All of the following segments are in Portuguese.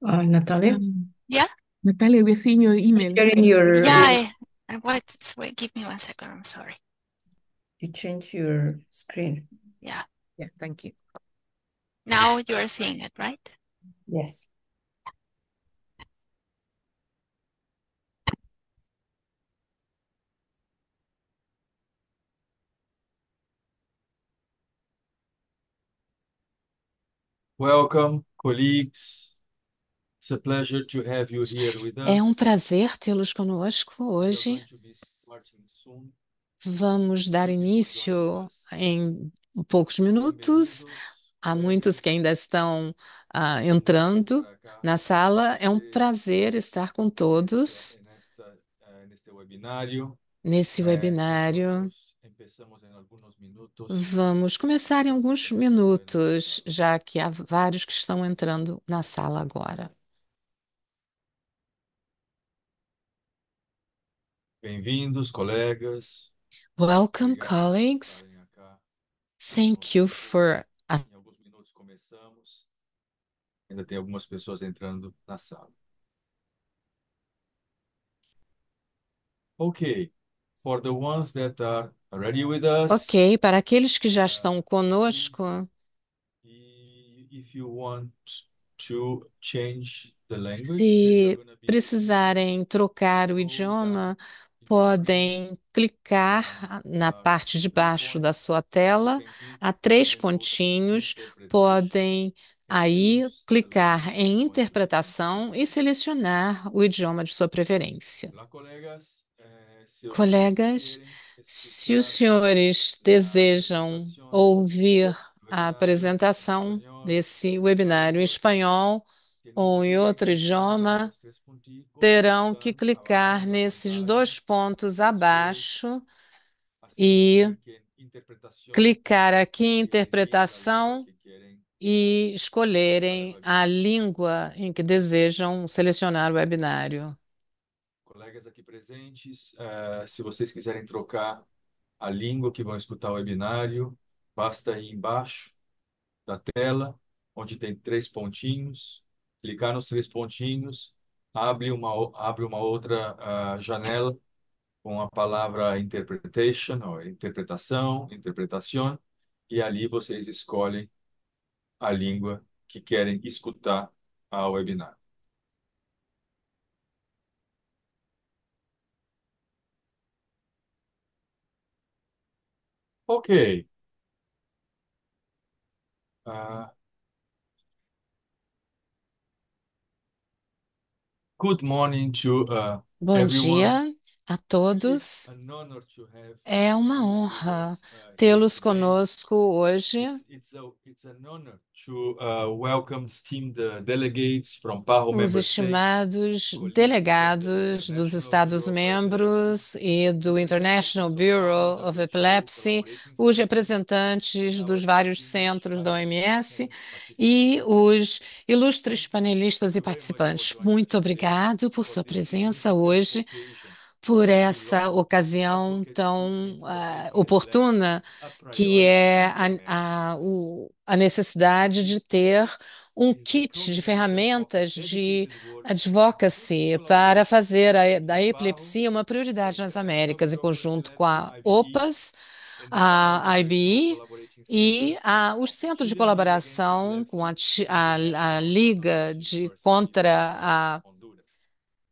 Natalia, Yeah, Natalia, we're seeing your email. sharing yeah. your Wait, give me 1 second. I'm sorry. you change your screen. Yeah. Yeah, thank you. Now you're seeing it, right? Yes. Welcome, colleagues. It's a pleasure to have you here with É um us. prazer tê-los conosco We are hoje. going to be starting soon. Vamos dar Thank you for joining início us. em poucos minutos. Bem-vindos, Há muitos que ainda estão entrando estar acá na sala. com É um vocês prazer estar com todos neste webinário. nesse webinário. Nosotros empezamos em alguns minutos. Vamos começar em Muchas alguns personas estão minutos, já que há vários que estão entrando na sala agora. Bem-vindos, colegas. Welcome, Obrigado por colleagues. estarem acá Thank you conosco. for Em alguns minutos começamos. Ainda tem algumas pessoas entrando na sala. Okay, for the ones that are already with us, Ok, para aqueles que já uh, estão please, conosco, if you want to change the language that you're se going to be using, precisarem trocar o go down idioma, in the screen. podem clicar na There are parte de three baixo da points. sua You tela, can click há três and go to pontinhos, interpretation podem and aí choose the clicar language em you want to interpretação e use. selecionar o idioma de sua preferência. Olá, colegas. Se vocês Colegas, querem se os escutar senhores a desejam apresentação ouvir do a webinário em apresentação espanhol desse ou em webinário em outros, espanhol tienen ou em que outro clicar en idioma, los tres punticos que terão que están abajo clicar en la nesses pantalla dois pontos y después abaixo hacer un e clic en interpretación clicar aqui em y elegir la lengua interpretação que quieren e escuchar el escolherem a webinar. língua em que desejam selecionar o webinário. Colegas aqui presentes, se vocês quiserem trocar a língua que vão escutar o webinário, basta ir embaixo da tela, onde tem três pontinhos, clicar nos três pontinhos, abre uma outra janela com a palavra interpretation, ou interpretação, interpretação, e ali vocês escolhem a língua que querem escutar ao webinar. Ok. Uh, Good morning to Bom everyone. dia a It's todos. an honor to have É uma you with honra us here tê-los today. conosco hoje. It's an honor to welcome esteemed delegates from PAHO Os member states, estimados colleagues from the delegados dos International Bureau of Epilepsy, Estados-membros e do International representatives of PAHO Bureau of WHO Epilepsy, collaborating os centers, representantes and dos our vários distinguished centros da panelists OMS and e participants. os ilustres panelistas Thank e you very much for participantes. joining us Muito today obrigado por for sua this presença significant hoje, occasion por as we essa welcome ocasião advocates tão looking for making epilepsy oportuna, a que priority é in their management. a necessidade de This ter um is the kit de culmination of a ferramentas de dedicated work and advocacy para collaboration fazer da between PAHO, epilepsia uma the prioridade nas International Américas, em Bureau of conjunto com Epilepsy, a IBE, OPAS, and PAHO a WHO IBE collaborating e centers os of centros de Chilean League Against colaboração com Epilepsy and the a National Liga Epilepsy University contra of Honduras.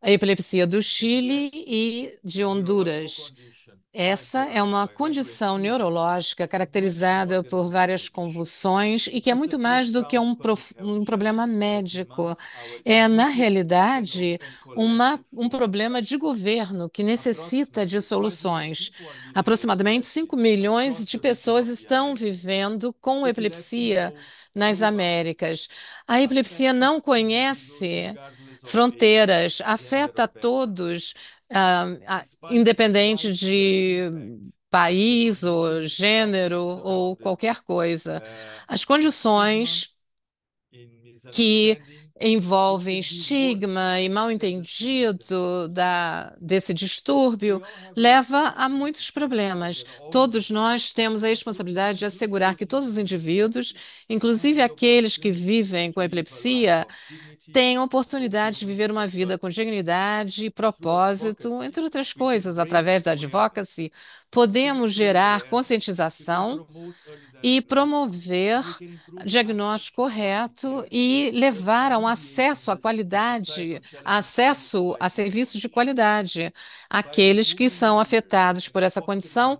a epilepsia do Chile Epilepsy, e de a neurological Honduras. condition Essa é characterized uma by regular condição seizures, neurológica is much more caracterizada than a por medical várias issue. convulsões e que é It's a muito mais do que profound public health um problema challenge that médico. demands our É, na immediate realidade, and collective um focus. problema de governo que necessita de Approximately 5 million soluções. people are living with Aproximadamente 5 epilepsy milhões across de the region pessoas of the estão Americas. vivendo com Epilepsy epilepsia goes nas global, Américas. A epilepsia affects não individuals conhece regardless of age, fronteiras, gender afeta or a background. todos, Despite its independente widespread de impact, the país ou condition is gênero often ou surrounded qualquer coisa. As in stigma, condições in que misunderstanding, envolvem estigma e mal-entendido desse distúrbio, leva a muitos problemas. Todos nós temos a responsabilidade de assegurar que todos os indivíduos, inclusive aqueles que vivem com epilepsia, tenham oportunidade de viver uma vida com dignidade e propósito, entre outras coisas, através da advocacy, podemos gerar conscientização e promover diagnóstico correto e levar a um acesso à qualidade, acesso a serviços de qualidade àqueles que são afetados por essa condição,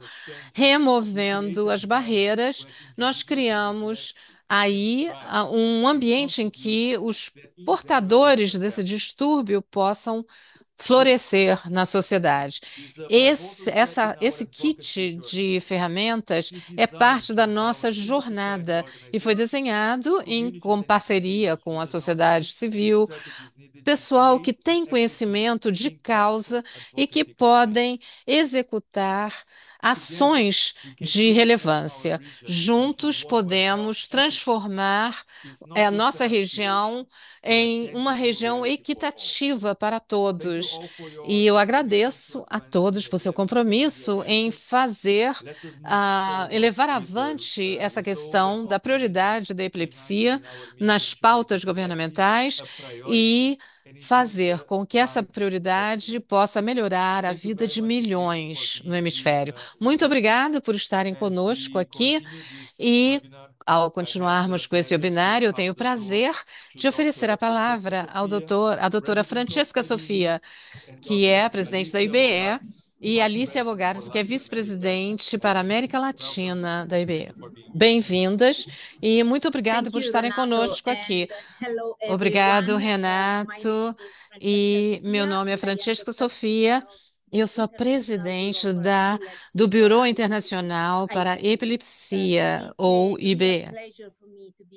removendo as barreiras, nós criamos aí um ambiente em que os portadores desse distúrbio possam florescer na sociedade. Esse kit de ferramentas é parte da nossa jornada e foi desenhado com parceria com a sociedade civil, pessoal que tem conhecimento de causa e que podem executar ações de relevância. Juntos podemos transformar a nossa região em uma região equitativa para todos. E eu agradeço a todos por seu compromisso em levar avante essa questão da prioridade da epilepsia nas pautas governamentais e fazer com que essa prioridade possa melhorar a vida de milhões no hemisfério. Muito obrigado por estarem conosco aqui e, ao continuarmos com esse webinário, eu tenho o prazer de oferecer a palavra à doutora Francesca Sofia, que é a presidente da IBE, e Alicia Bogares, que é vice-presidente para a América Latina da IBE. Bem-vindas e muito obrigada por estarem conosco aqui. Obrigado, Renato. E meu nome é Francesca Sofia. Eu sou a presidente do Bureau Internacional para a Epilepsia, ou IBE.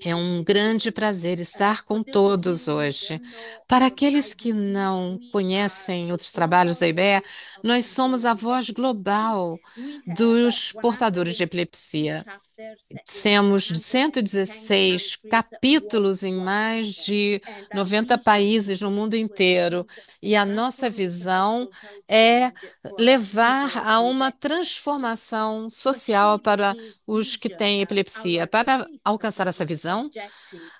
É um grande prazer estar com todos hoje. Para aqueles que não conhecem outros trabalhos da IBE, nós somos a voz global dos portadores de epilepsia. Temos 116 capítulos em mais de 90 países no mundo inteiro, e a nossa visão é levar a uma transformação social para os que têm epilepsia. Para alcançar essa visão,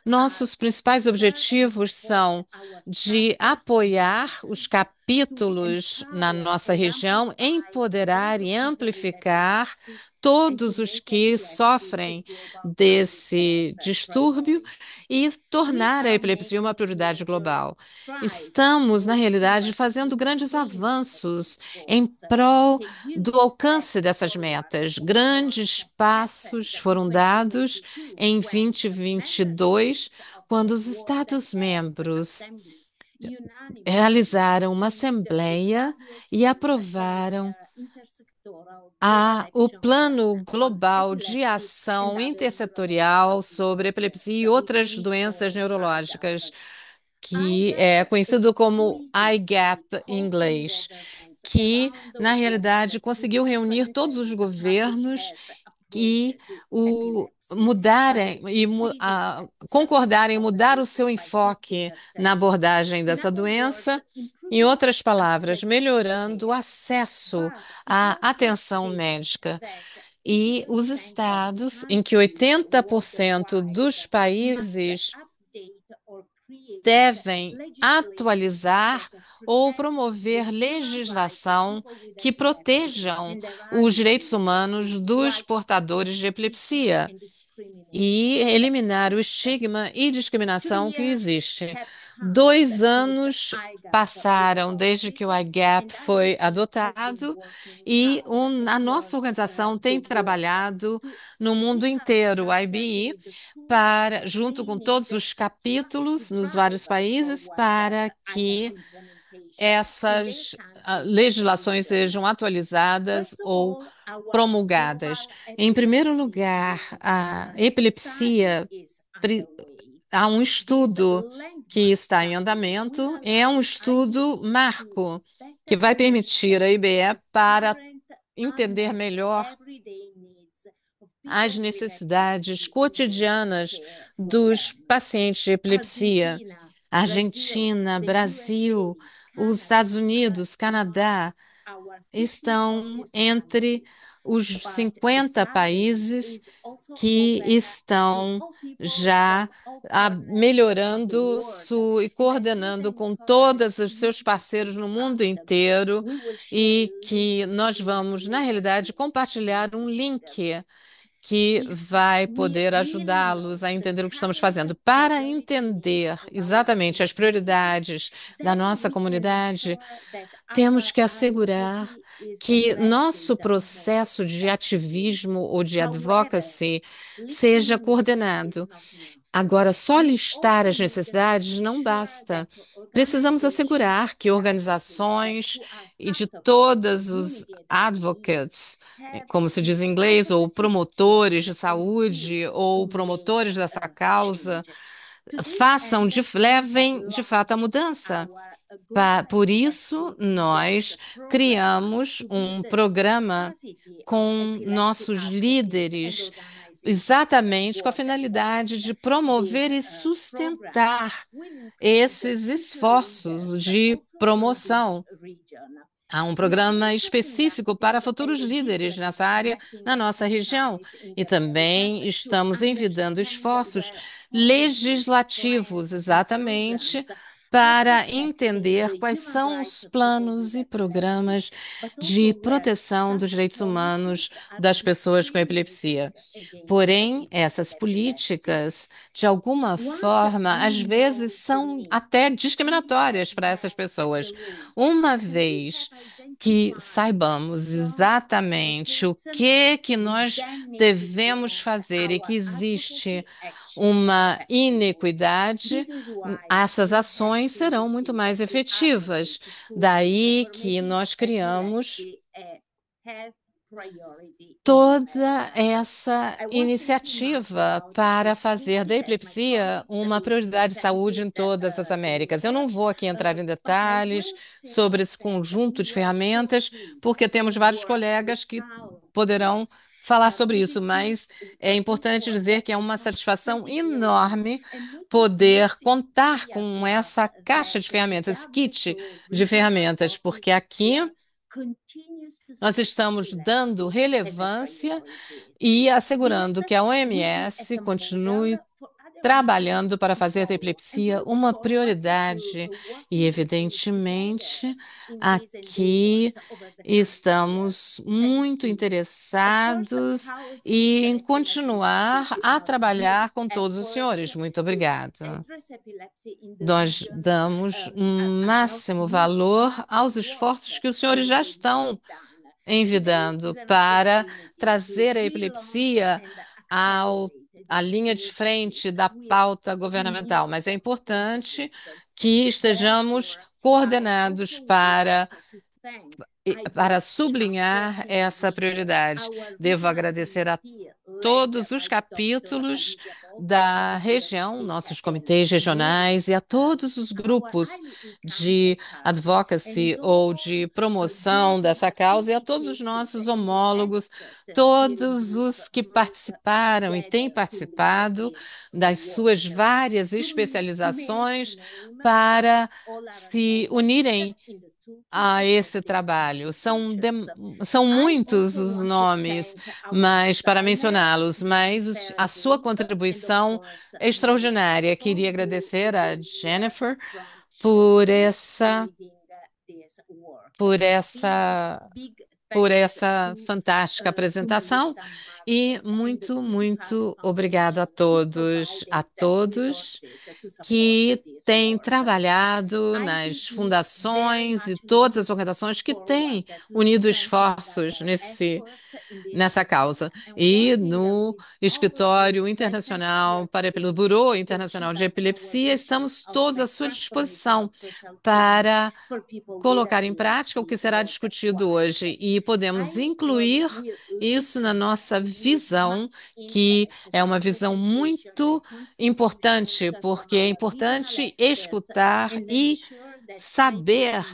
nossos principais objetivos são de apoiar os capítulos na nossa região, empoderar e amplificar todos os que sofrem desse distúrbio e tornar a epilepsia uma prioridade global. Estamos, na realidade, fazendo grandes avanços em prol do alcance dessas metas. Grandes passos foram dados em 2022, quando os Estados-membros realizaram uma assembleia e aprovaram o Plano Global de Ação Intersetorial sobre Epilepsia e outras doenças neurológicas, que é conhecido como IGAP em inglês, que, na realidade, conseguiu reunir todos os governos e concordarem em mudar o seu enfoque na abordagem dessa doença. Em outras palavras, melhorando o acesso à atenção médica. E os estados em que 80% dos países devem atualizar ou promover legislação que protejam os direitos humanos dos portadores de epilepsia e eliminar o estigma e discriminação que existe. 2 anos passaram desde que o IGAP foi adotado e a nossa organização tem trabalhado no mundo inteiro, o IBE, junto com todos os capítulos nos vários países, para que essas legislações sejam atualizadas ou promulgadas. Em primeiro lugar, a epilepsia, há um estudo que está em andamento, é um estudo marco que vai permitir à IBE para entender melhor as necessidades cotidianas dos pacientes de epilepsia. Argentina, Brasil, os Estados Unidos, Canadá estão entre os 50 países que estão já melhorando e coordenando com todos os seus parceiros no mundo inteiro e que nós vamos, na realidade, compartilhar um link que vai poder ajudá-los a entender o que estamos fazendo. Para entender exatamente as prioridades da nossa comunidade, temos que assegurar que nosso processo de ativismo ou de advocacy seja coordenado. Agora, só listar as necessidades não basta. Precisamos assegurar que organizações e de todos os advocates, como se diz em inglês, ou promotores de saúde, ou promotores dessa causa, levem de fato a mudança. Por isso, nós criamos um programa com nossos líderes, exatamente com a finalidade de promover e sustentar esses esforços de promoção. Há um programa específico para futuros líderes nessa área, na nossa região, e também estamos envidando esforços legislativos, exatamente, para entender quais são os planos e programas de proteção dos direitos humanos das pessoas com epilepsia. Porém, essas políticas, de alguma forma, às vezes são até discriminatórias para essas pessoas. Uma vez que saibamos exatamente o que nós devemos fazer e que existe uma inequidade, essas ações serão muito mais efetivas. Daí que nós criamos toda essa iniciativa para fazer da epilepsia uma prioridade de saúde em todas as Américas. Eu não vou aqui entrar em detalhes sobre esse conjunto de ferramentas, porque temos vários colegas que poderão falar sobre isso, mas é importante dizer que é uma satisfação enorme poder contar com essa caixa de ferramentas, esse kit de ferramentas, porque aqui nós estamos dando relevância e assegurando que a OMS continue trabalhando para fazer da epilepsia uma prioridade. E, evidentemente, aqui estamos muito interessados em continuar a trabalhar com todos os senhores. Muito obrigada. Nós damos um máximo valor aos esforços que os senhores já estão envidando para trazer a epilepsia à linha de frente da pauta governamental, mas é importante que estejamos coordenados para sublinhar essa prioridade. Devo agradecer a todos os capítulos da região, nossos comitês regionais e a todos os grupos de advocacy ou de promoção dessa causa e a todos os nossos homólogos, todos os que participaram e têm participado das suas várias especializações para se unirem a esse trabalho. São muitos os nomes, mas para mencioná-los, mas a sua contribuição é extraordinária. Queria agradecer a Jennifer por essa fantástica apresentação e muito obrigado a todos que têm trabalhado nas fundações e todas as organizações que têm unido esforços nessa causa. E no Escritório Internacional pelo Bureau Internacional de Epilepsia, estamos todos à sua disposição para colocar em prática o que será discutido hoje e podemos incluir isso na nossa visão, que é uma visão muito importante, porque é importante escutar e saber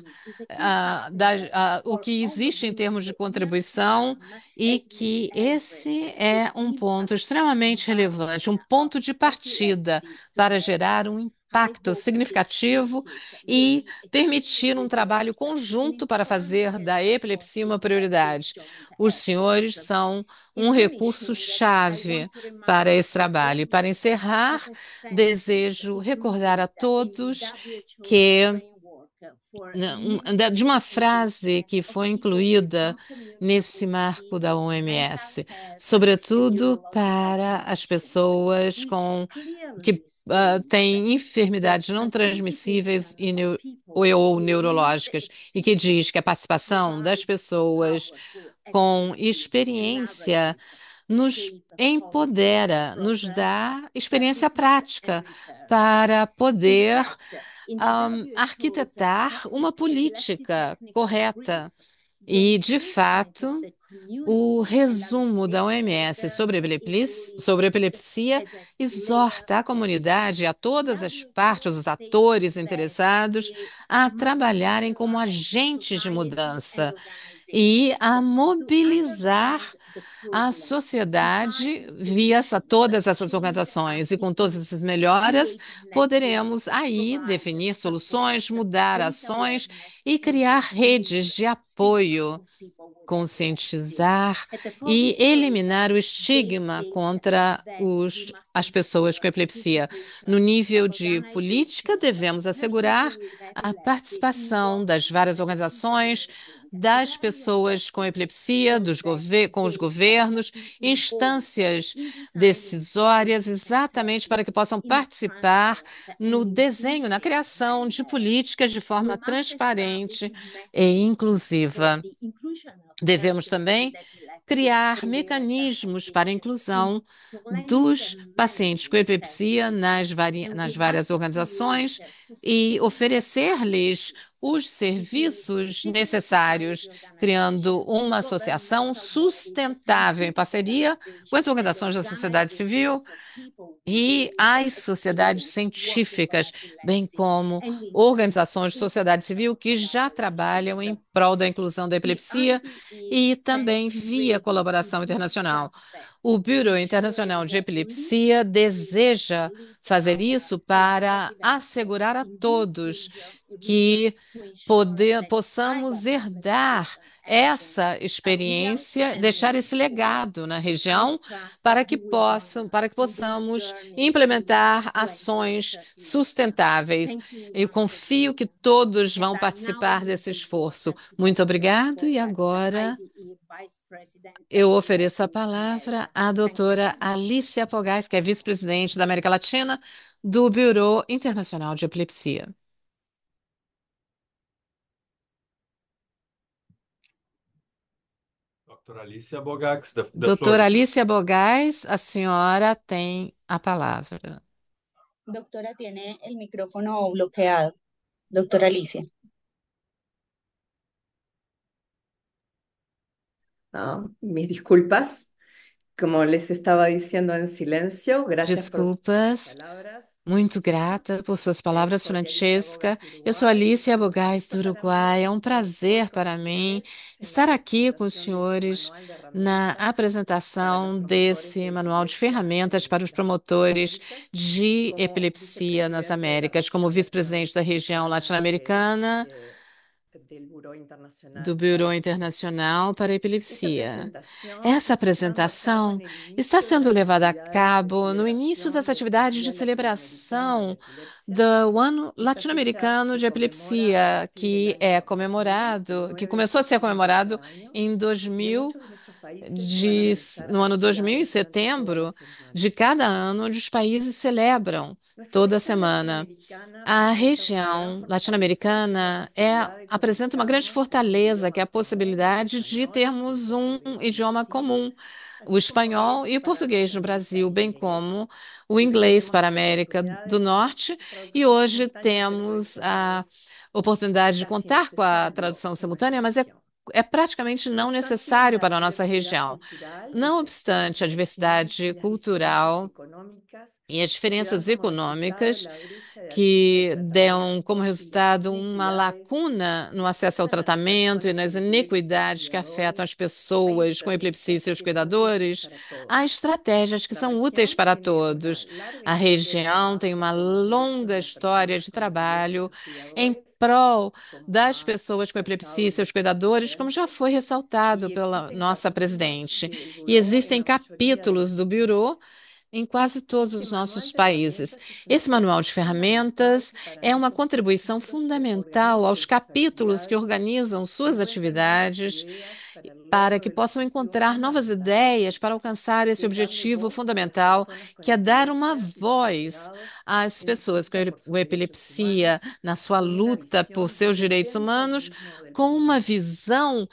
o que existe em termos de contribuição e que esse é um ponto extremamente relevante, um ponto de partida para gerar um impacto significativo e permitir um trabalho conjunto para fazer da epilepsia uma prioridade. Os senhores são um recurso-chave para esse trabalho. E para encerrar, desejo recordar a todos que de uma frase que foi incluída nesse marco da OMS, sobretudo para as pessoas que têm enfermidades não transmissíveis ou neurológicas, e que diz que a participação das pessoas com experiência nos empodera, nos dá experiência prática para poder arquitetar uma política correta. E, de fato, o resumo da OMS sobre epilepsia exorta a comunidade, a todas as partes, os atores interessados, a trabalharem como agentes de mudança e a mobilizar a sociedade via todas essas organizações. E com todas essas melhoras, poderemos aí definir soluções, mudar ações e criar redes de apoio, conscientizar e eliminar o estigma contra as pessoas com epilepsia. No nível de política, devemos assegurar a participação das várias organizações, das pessoas com epilepsia, com os governos, instâncias decisórias, exatamente para que possam participar no desenho, na criação de políticas de forma transparente e inclusiva. Devemos também criar mecanismos para a inclusão dos pacientes com epilepsia nas várias organizações e oferecer-lhes os serviços necessários, criando uma associação sustentável em parceria com as organizações da sociedade civil e as sociedades científicas, bem como organizações de sociedade civil que já trabalham em prol da inclusão da epilepsia e também via colaboração internacional. O Bureau Internacional de Epilepsia deseja fazer isso para assegurar a todos que possamos herdar essa experiência, deixar esse legado na região para que possamos implementar ações sustentáveis. Eu confio que todos vão participar desse esforço. Muito obrigado. E agora eu ofereço a palavra à doutora Alicia Pogás, que é vice-presidente da América Latina do Bureau Internacional de Epilepsia. Doutora Alicia Bogax, the floor Doutora is yours. Alicia Bogás, a senhora tem a palavra. Doctora, tiene el micrófono bloqueado. Doctora Alicia. Mis disculpas. Como les estaba diciendo en silencio, gracias por Desculpas, sus palabras. muito grata por suas palavras, Francesca. Eu sou Alicia Bogás, do Uruguai. É um prazer para mim estar aqui com os senhores na apresentação desse manual de ferramentas para os promotores de epilepsia nas Américas, como vice-presidente da região latino-americana do Bureau Internacional para a Epilepsia. Essa apresentação está sendo levada a cabo no início das atividades de celebração do Ano Latino-Americano de Epilepsia, que começou a ser comemorado em no ano 2000, em setembro de cada ano, onde os países celebram toda semana. A região latino-americana apresenta uma grande fortaleza, que é a possibilidade de termos um idioma comum, o espanhol e o português no Brasil, bem como o inglês para a América do Norte. E hoje temos a oportunidade de contar com a tradução simultânea, mas é praticamente não necessário para a nossa região. Não obstante a diversidade cultural E as diferenças Ayudar como resultado econômicas la brecha de acceso al que dão como tratamiento y las resultado uma inequidades lacuna no que acesso ao afectan a las tratamento e personas nas con epilepsia y sus inequidades que afetam as cuidadores. Hay pessoas com epilepsia e estrategias seus que son útiles cuidadores, para há todos. estratégias que La são úteis región para tiene una todos. larga A historia de região tem trabajo uma por los derechos de longa las história personas de con epilepsia y trabalho sus em cuidadores, prol como das ha pessoas com epilepsia resaltado e el seus cuidadores, como já presidente, foi ressaltado y pela existen nossa capítulos presidente. del E buró en existem la mayoría de capítulos nuestros do Bureau países. em quase todos Este os manual nossos de países. herramientas es una Esse manual aportación de fundamental ferramentas para é uma aquellos contribuição capítulos que fundamental aos organicen sus capítulos que actividades organizam y suas encuentren nuevas atividades ideas para el para logro que del possam objetivo encontrar novas fundamental, ideias para alcançar esse que es darle objetivo voz a las fundamental, personas con que é dar uma epilepsia y sus voz allegados às en pessoas lucha por com sus derechos humanos, epilepsia na sua con una luta por visión seus de direitos dentro humanos, mismo del com uma problema. visão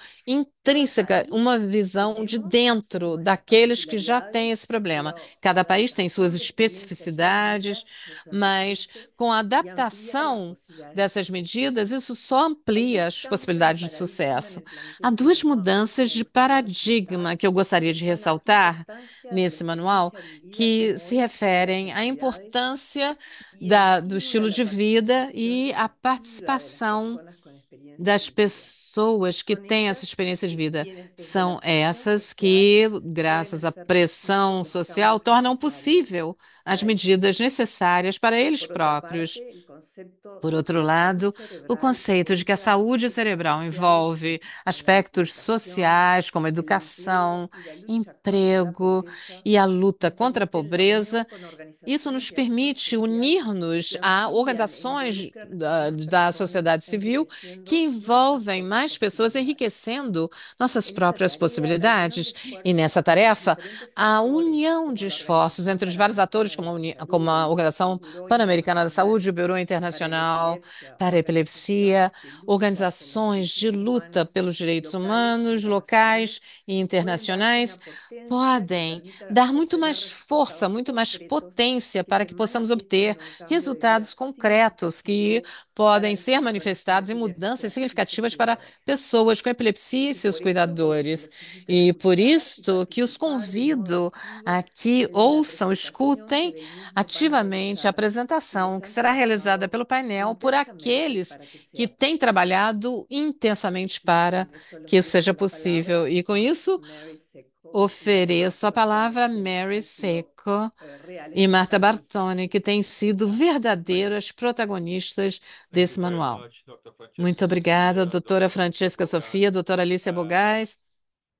Cada intrínseca, uma país visão de tenemos dentro sus daqueles que já têm particularidades, esse problema. pero Cada con la país tem suas adaptación de experiencias ya especificidades, vividas, eso se mas enriquece com a y amplía las adaptação posibilidades de dessas suceso. medidas, isso só Hay amplia dos as cambios de possibilidades de paradigma en sucesso. el Há planteamiento duas del manual que mudanças me de gustaría resaltar, paradigma que eu gostaria que de son la ressaltar importancia de la nesse manual, experiencia vivida que como se hoy en las referem à actividades importância y el do estímulo a estilo la de vida participación e à activa de las participação personas con experiencia das vivida. pessoas que Son têm essa ellas experiência de vida. quienes desde la São presión essas social que, pueden graças à hacer pressão los social, cambios tornam necesarios possível as para que medidas necessárias para eles por otra próprios. parte, el concepto Por de outro que la salud lado, o cerebral conceito de que a involucra saúde aspectos cerebral sociales envolve como la aspectos educación, sociais, como el empleo educação, y la lucha contra la emprego pobreza, e a luta nos contra a permiten la unión pobreza, con isso organizaciones nos de acción permite social unir-nos que a amplían e organizações involucran a más da personas, sociedade civil que enriqueciendo nuestras envolvem propias mais pessoas, posibilidades. enriquecendo nossas En esta próprias tarea, la unión de possibilidades. E esfuerzos nessa entre los tarefa, diferentes a actores, união de como la esforços Organización entre os vários atores, Panamericana de la como a Salud, el Organização Buró Pan-Americana da Saúde, o Internacional Bureau para la Internacional Epilepsia, para a epilepsia, organizaciones de lucha por los organizações de derechos luta humanos pelos direitos locales e humanos, locais internacionales, e pueden dar internacionais, una potencia que podem permita dar muito obtener mais força, resultados muito mais concretos potência que para se que possamos manifiestan obter en un cambio de vida resultados concretos que significativo para podem las ser personas con manifestados em mudanças epilepsia y sus significativas para cuidadores. pessoas com epilepsia e Y seus por esto, porque cuidadores. los invito a E por escuchar y isto que os participar de modo convido a activo que en la ouçam, presentación que escutem del mismo van a ativamente a realizar apresentação quienes que han será realizada trabajado pelo painel por intensamente aqueles para que que sea têm posible. trabalhado intensamente Y para con esto les que isso seja dejo la possível. palabra E com a isso, Mary Seco y a ofereço a Marta palavra Bartone, a quienes Mary han sido Seco reales e Marta protagonistas Bartoni, de que esta têm sido iniciativa verdadeiras maravillosa. protagonistas Thank you desse very manual. much, Dr. Francesca Muito obrigada, Sofia, doutora Dr. Alicia Francesca Bogart. Sofia, doutora Alicia Uh, Bogais.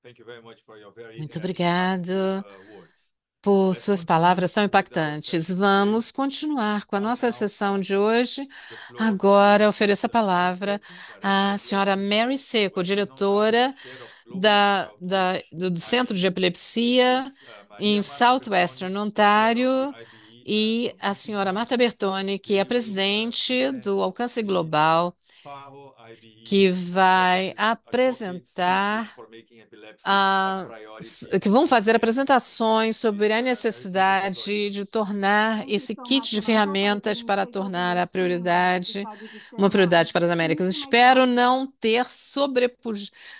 Thank you very much for your very Muito impactful obrigado words. por Let's suas continue palavras tão with our impactantes. session today. Vamos continuar com a I will nossa now sessão de pass hoje. the floor Agora, to ofereço a Dr. Mary palavra Seco, Director à of senhora Epilepsy Mary for Seco, Western Ontario, diretora Chair of Global Outreach, do Centro de IBE. Epilepsia Ms. em Maria Marta Southwestern, Bertoni, Chair of the Ontário, IBE e a senhora Marta International. Bertoni, que é They will presidente present do Alcance the Global, PAHO IBE que vai Executive Advocates Circuit apresentar for Making Epilepsy a Priority que vão fazer Care. apresentações Please, sobre a Mary Seco, the floor is necessidade de yours. tornar Thank you esse so kit much. de And I hope I ferramentas didn't para take over tornar your a screen as I prioridade decided to share uma mine. prioridade para as And Américas. these are my Espero slides. não ter Yes,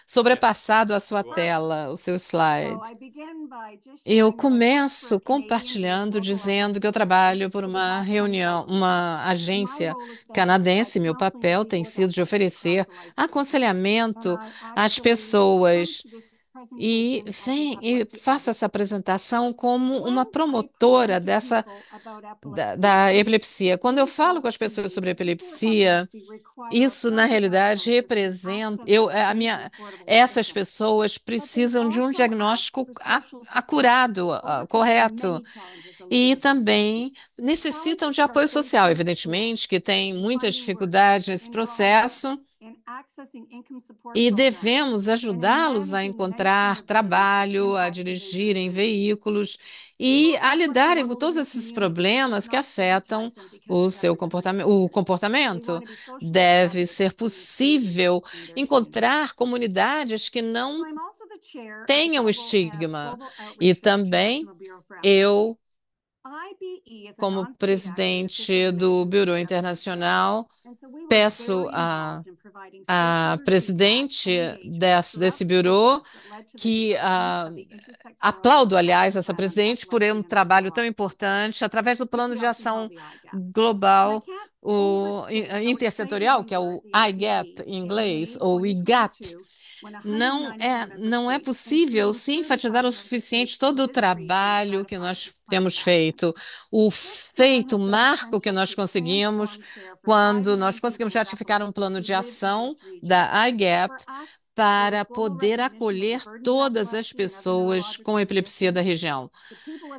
sobrepassado a sua go ahead. tela, o seu So slide. I begin by just Eu sharing that I work for a começo Canadian-based compartilhando, global dizendo que eu outreach group trabalho por with a uma background in reunião, epilepsy. uma And my agência role is to help provide canadense. Meu counseling to papel tem people with sido de epilepsy across oferecer the lifespan. And aconselhamento I às actually come pessoas to this e, presentation as an e epilepsy faço essa advocate. apresentação como When uma I present promotora to people about epilepsy, da this epilepsia. Quando eu falo com as manifests to pessoas me sobre that people with epilepsia, epilepsy require isso na every realidade diagnosis and representa, access to safe and affordable mental essas health. pessoas But they precisam de um also ask diagnóstico for social support acurado, to overcome the correto. many challenges of living E with epilepsy. também necessitam Challenges de are apoio faced social, in school, evidentemente, que tem in muitas finding work, dificuldades nesse in drawing, processo, in accessing income support e programs, devemos and in ajudá-los a managing the many encontrar comorbidities that trabalho, a impact behavior dirigirem and mood. veículos People e with a epilepsy lidarem want com to live todos in esses community, problemas que not afetam stigmatize them because o they have seu different comportamento. O resources. They want comportamento to be socially deve adapted ser and included possível in their community. encontrar comunidades que So não I'm also the chair of the tenham estigma. Global E Outreach for também International Bureau for Epilepsy. eu Como presidente do Bureau Internacional, peço a presidente desse bureau que aplaudo, aliás, essa presidente por um trabalho tão importante através do Plano de Ação Global, intersetorial, que é o IGAP em inglês, ou IGAP. Não é possível se enfatizar o suficiente todo o trabalho que nós temos feito, o feito marco que nós conseguimos quando nós conseguimos ratificar um plano de ação da IGAP para poder acolher todas as pessoas com epilepsia da região.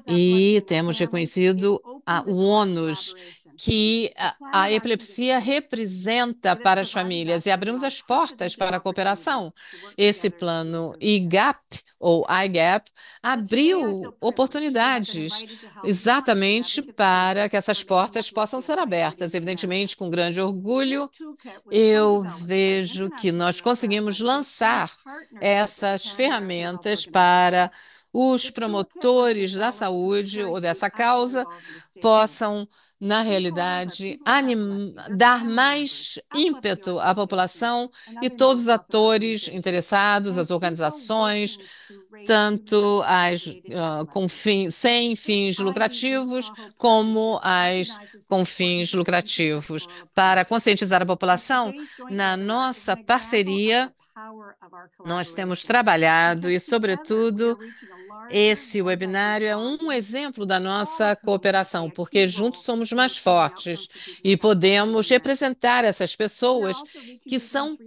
E temos reconhecido o ônus que a epilepsia representa para as famílias e abrimos as portas para a cooperação. Esse plano IGAP, ou IGAP, abriu oportunidades exatamente para que essas portas possam ser abertas. Evidentemente, com grande orgulho, eu vejo que nós conseguimos lançar essas ferramentas para os promotores da saúde ou dessa causa possam, na realidade, dar mais ímpeto à população e todos os atores interessados, as organizações, tanto as sem fins lucrativos, como as com fins lucrativos, para conscientizar a população. Na nossa parceria, nós temos trabalhado e, sobretudo, esse webinário é um exemplo da nossa cooperação, porque juntos somos mais fortes e podemos representar essas pessoas que são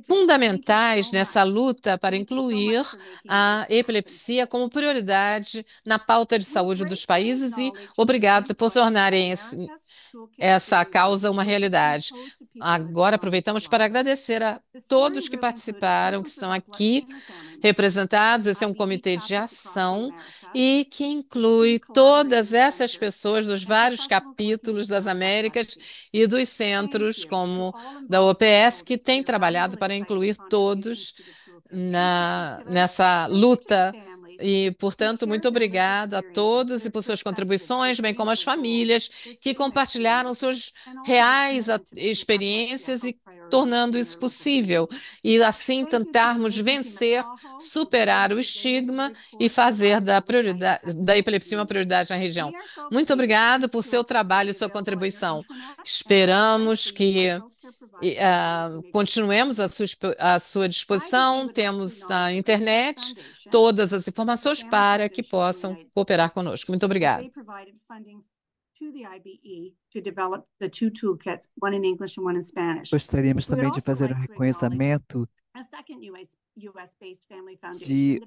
fundamentais nessa luta para incluir a epilepsia como prioridade na pauta de saúde dos países e obrigado por tornarem essa causa uma realidade. Agora aproveitamos para agradecer a todos que participaram, que estão aqui representados. Esse é um comitê de ação e que inclui todas essas pessoas dos vários capítulos das Américas e dos centros, como da OPS, que tem trabalhado para incluir todos nessa luta. E, portanto, muito obrigada a todos e por suas contribuições, bem como as famílias que compartilharam suas reais experiências e tornando isso possível. E assim tentarmos vencer, superar o estigma e fazer da epilepsia uma prioridade na região. Muito obrigada por seu trabalho e sua contribuição. Esperamos que continuemos à sua disposição. Temos na internet todas as informações para que possam cooperar conosco. Muito obrigada. Gostaríamos também de fazer um reconhecimento de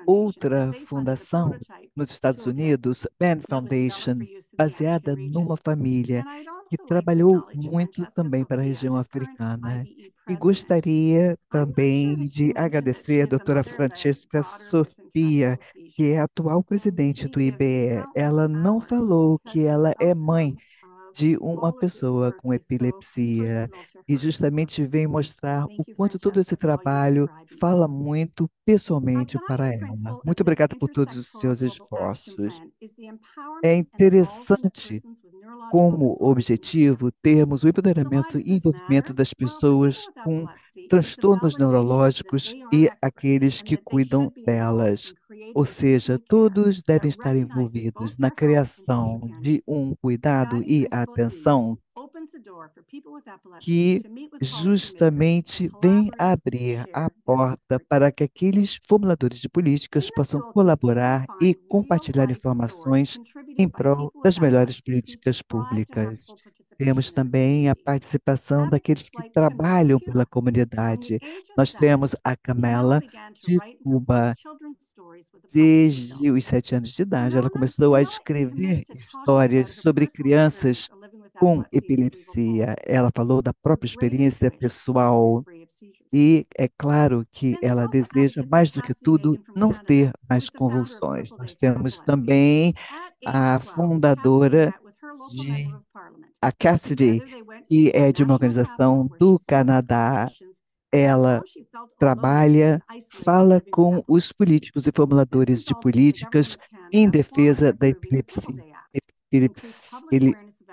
outra fundação nos Estados Unidos, Band Foundation, baseada numa família que trabalhou muito também para a região africana. E gostaria também de agradecer a doutora Francesca Sofia, que é a atual presidente do IBE. Ela não falou que ela é mãe de uma pessoa com epilepsia e justamente vem mostrar o quanto todo esse trabalho fala muito pessoalmente para ela. Muito obrigada por todos os seus esforços. É interessante como objetivo termos o empoderamento e envolvimento das pessoas com transtornos neurológicos e aqueles que cuidam delas. Ou seja, todos devem estar envolvidos na criação de um cuidado e atenção que justamente vem abrir a porta para que aqueles formuladores de políticas possam colaborar e compartilhar informações em prol das melhores políticas públicas. Temos também a participação daqueles que trabalham pela comunidade. Nós temos a Camela de Cuba. Desde os 7 anos de idade, ela começou a escrever histórias sobre crianças com epilepsia. Ela falou da própria experiência pessoal e é claro que ela deseja, mais do que tudo, não ter mais convulsões. Nós temos também a fundadora a Cassidy, que é de uma organização do Canadá. Ela trabalha, fala com os políticos e formuladores de políticas em defesa da epilepsia.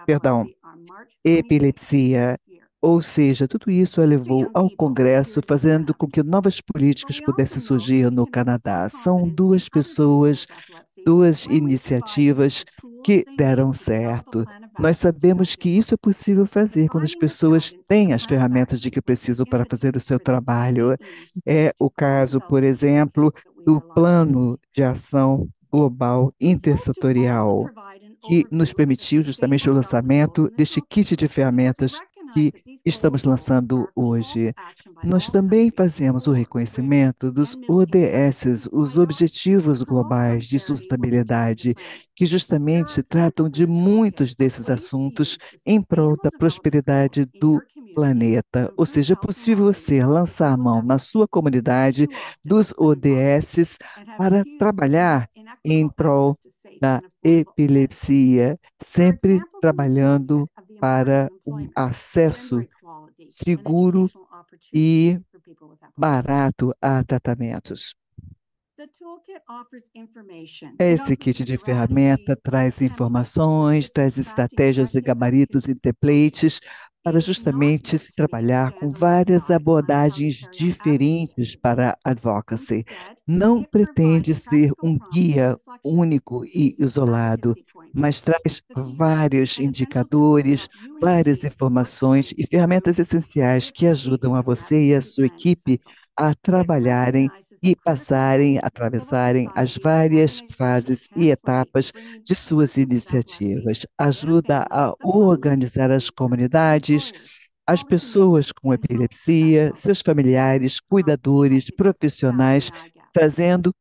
perdão, epilepsia. Ou seja, tudo isso a levou ao Congresso, fazendo com que novas políticas pudessem surgir no Canadá. São duas pessoas, duas iniciativas que deram certo. Nós sabemos que isso é possível fazer quando as pessoas têm as ferramentas de que precisam para fazer o seu trabalho. É o caso, por exemplo, do Plano de Ação Global Intersetorial, que nos permitiu justamente o lançamento deste kit de ferramentas que estamos lançando hoje. Nós também fazemos o reconhecimento dos ODS, os Objetivos Globais de Sustentabilidade, que justamente tratam de muitos desses assuntos em prol da prosperidade do planeta. Ou seja, é possível você lançar a mão na sua comunidade dos ODS para trabalhar em prol da epilepsia, sempre trabalhando para um acesso seguro e barato a tratamentos. Esse kit de ferramenta traz informações, traz estratégias e gabaritos e templates para justamente se trabalhar com várias abordagens diferentes para a advocacy. Não pretende ser um guia único e isolado, mas traz vários indicadores, várias informações e ferramentas essenciais que ajudam a você e a sua equipe a trabalharem e passarem, atravessarem as várias fases e etapas de suas iniciativas. Ajuda a organizar as comunidades, as pessoas com epilepsia, seus familiares, cuidadores, profissionais, trazendo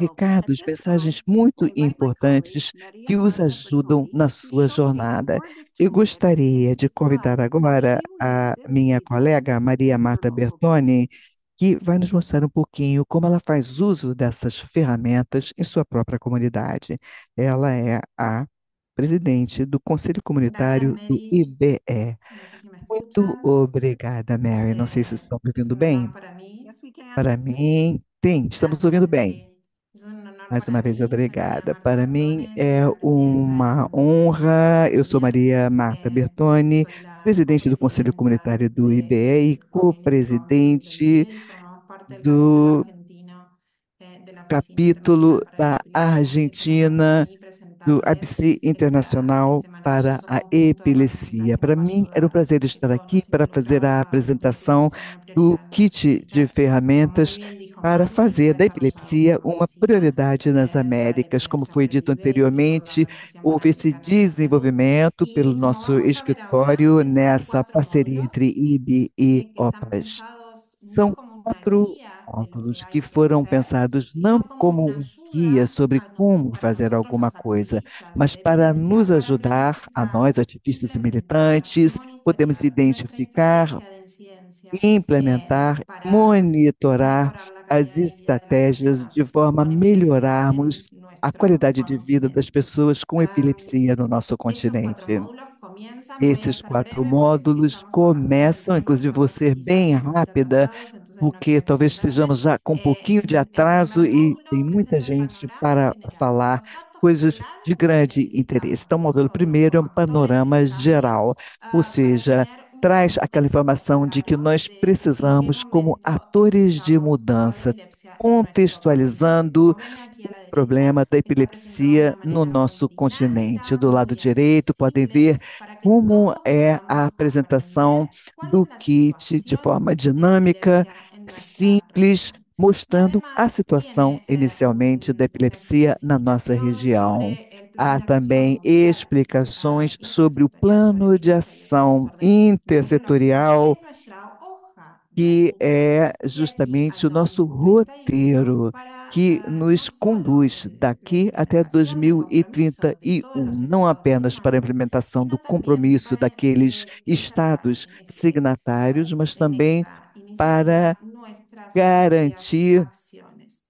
recados, mensagens muito importantes que os ajudam na sua jornada. Eu gostaria de convidar agora a minha colega Maria Marta Bertoni, que vai nos mostrar um pouquinho como ela faz uso dessas ferramentas em sua própria comunidade. Ela é a presidente do Conselho Gracias, Comunitário do Mary. IBE. No sé si me Muito escuchan. obrigada, Mary. Não sei se estão me ouvindo bem. Para mí, Para mim, sim, estamos ouvindo gracias, bem. Mary. Es un honor Mais para uma vez, mí ser María obrigada. Marta Para mim Bertone, ser é la presidenta uma del Consejo honra. Comunitario Eu del sou IBE. Maria Marta Bertoni, Soy la presidente do Conselho copresidenta Comunitário do IBE e del Community Council del co-presidente IBE y formamos parte del capítulo do argentino de la Oficina capítulo Internacional para la da Epilepsia. Y es un honor para Argentina mí do presentarles ABC Internacional este para maravilloso a conjunto de Epilepsia. herramientas que Para nos va a mim, era um ayudar prazer a que estar todos aqui los para fazer involucrados a hagamos que la apresentação epilepsia una do prioridad en nuestra kit de vida. Como muy ferramentas bien dijo para Manny, fazer fue da desarrollado por epilepsia la uma Oficina prioridade nas para la Américas. Como Epilepsia foi por el dito IBE y por la anteriormente, Organización para houve esse Mejorar la Salud. desenvolvimento pelo Y como nosso vamos a ver ahora, escritório tengo nessa cuatro parceria módulos entre IB e que están OPAS. pensados no São como una quatro guía de lo que módulos que hay que foram hacer, pensados não sino como como una um guia ayuda sobre como para fazer nosotros alguma los coisa, activistas mas de para epilepsia nos para ajudar, a planificar, nós, ativistas e implementar y militantes, podemos monitorear nuestra identificar, estrategia de ciencia implementar, para monitorar mejorar la as calidad de vida de las estratégias personas de forma a con epilepsia melhorarmos en a nuestro qualidade de vida das continente. pessoas com epilepsia no nosso Estos cuatro continente. módulos comienzan, voy a Esses ser quatro breve porque sé que módulos estamos trabajando al começam, tiempo y inclusive vou vamos ser quizás bem un poquito rápida, atrasados, entonces no porque quiero talvez extenderme. estejamos já com um pouquinho de El atraso primer e módulo tem muita presenta el gente panorama para general, falar los datos coisas de claves que grande interesse. Então, o necesitamos módulo sobre primeiro é los um actores de panorama cambio geral, ou para seja, tener un traz aquela contexto informação de que claro nós de en qué precisamos, como momento atores de estamos con la mudança, epilepsia en nuestro continente. contextualizando Como ven aquí a o la derecha, problema da está presentado de epilepsia una no manera muy nosso continente. dinámica, Do lado muy direito, podem ver accesible, para que como todos é a podamos apresentação comprender cuál es do la kit de situación forma de la dinâmica, epilepsia en nuestra simples, región. Y mostrando a además situação tiene inicialmente da una epilepsia na nossa explicación região. sobre el plan Há de também acción mundial explicações sobre o intersectorial sobre plano de epilepsia y otros ação desórdenes neurológicos, que intersetorial, es nuestra hoja de que ruta é de aquí justamente al o nosso 2031 roteiro para que no nos solo conduz la daqui até implementación del compromiso de todos 2031, los não estados apenas para a firmantes, implementação do sino también compromisso para daqueles insertar estados signatários, mas en também esta iniciativa para nuestras propias garantir acciones.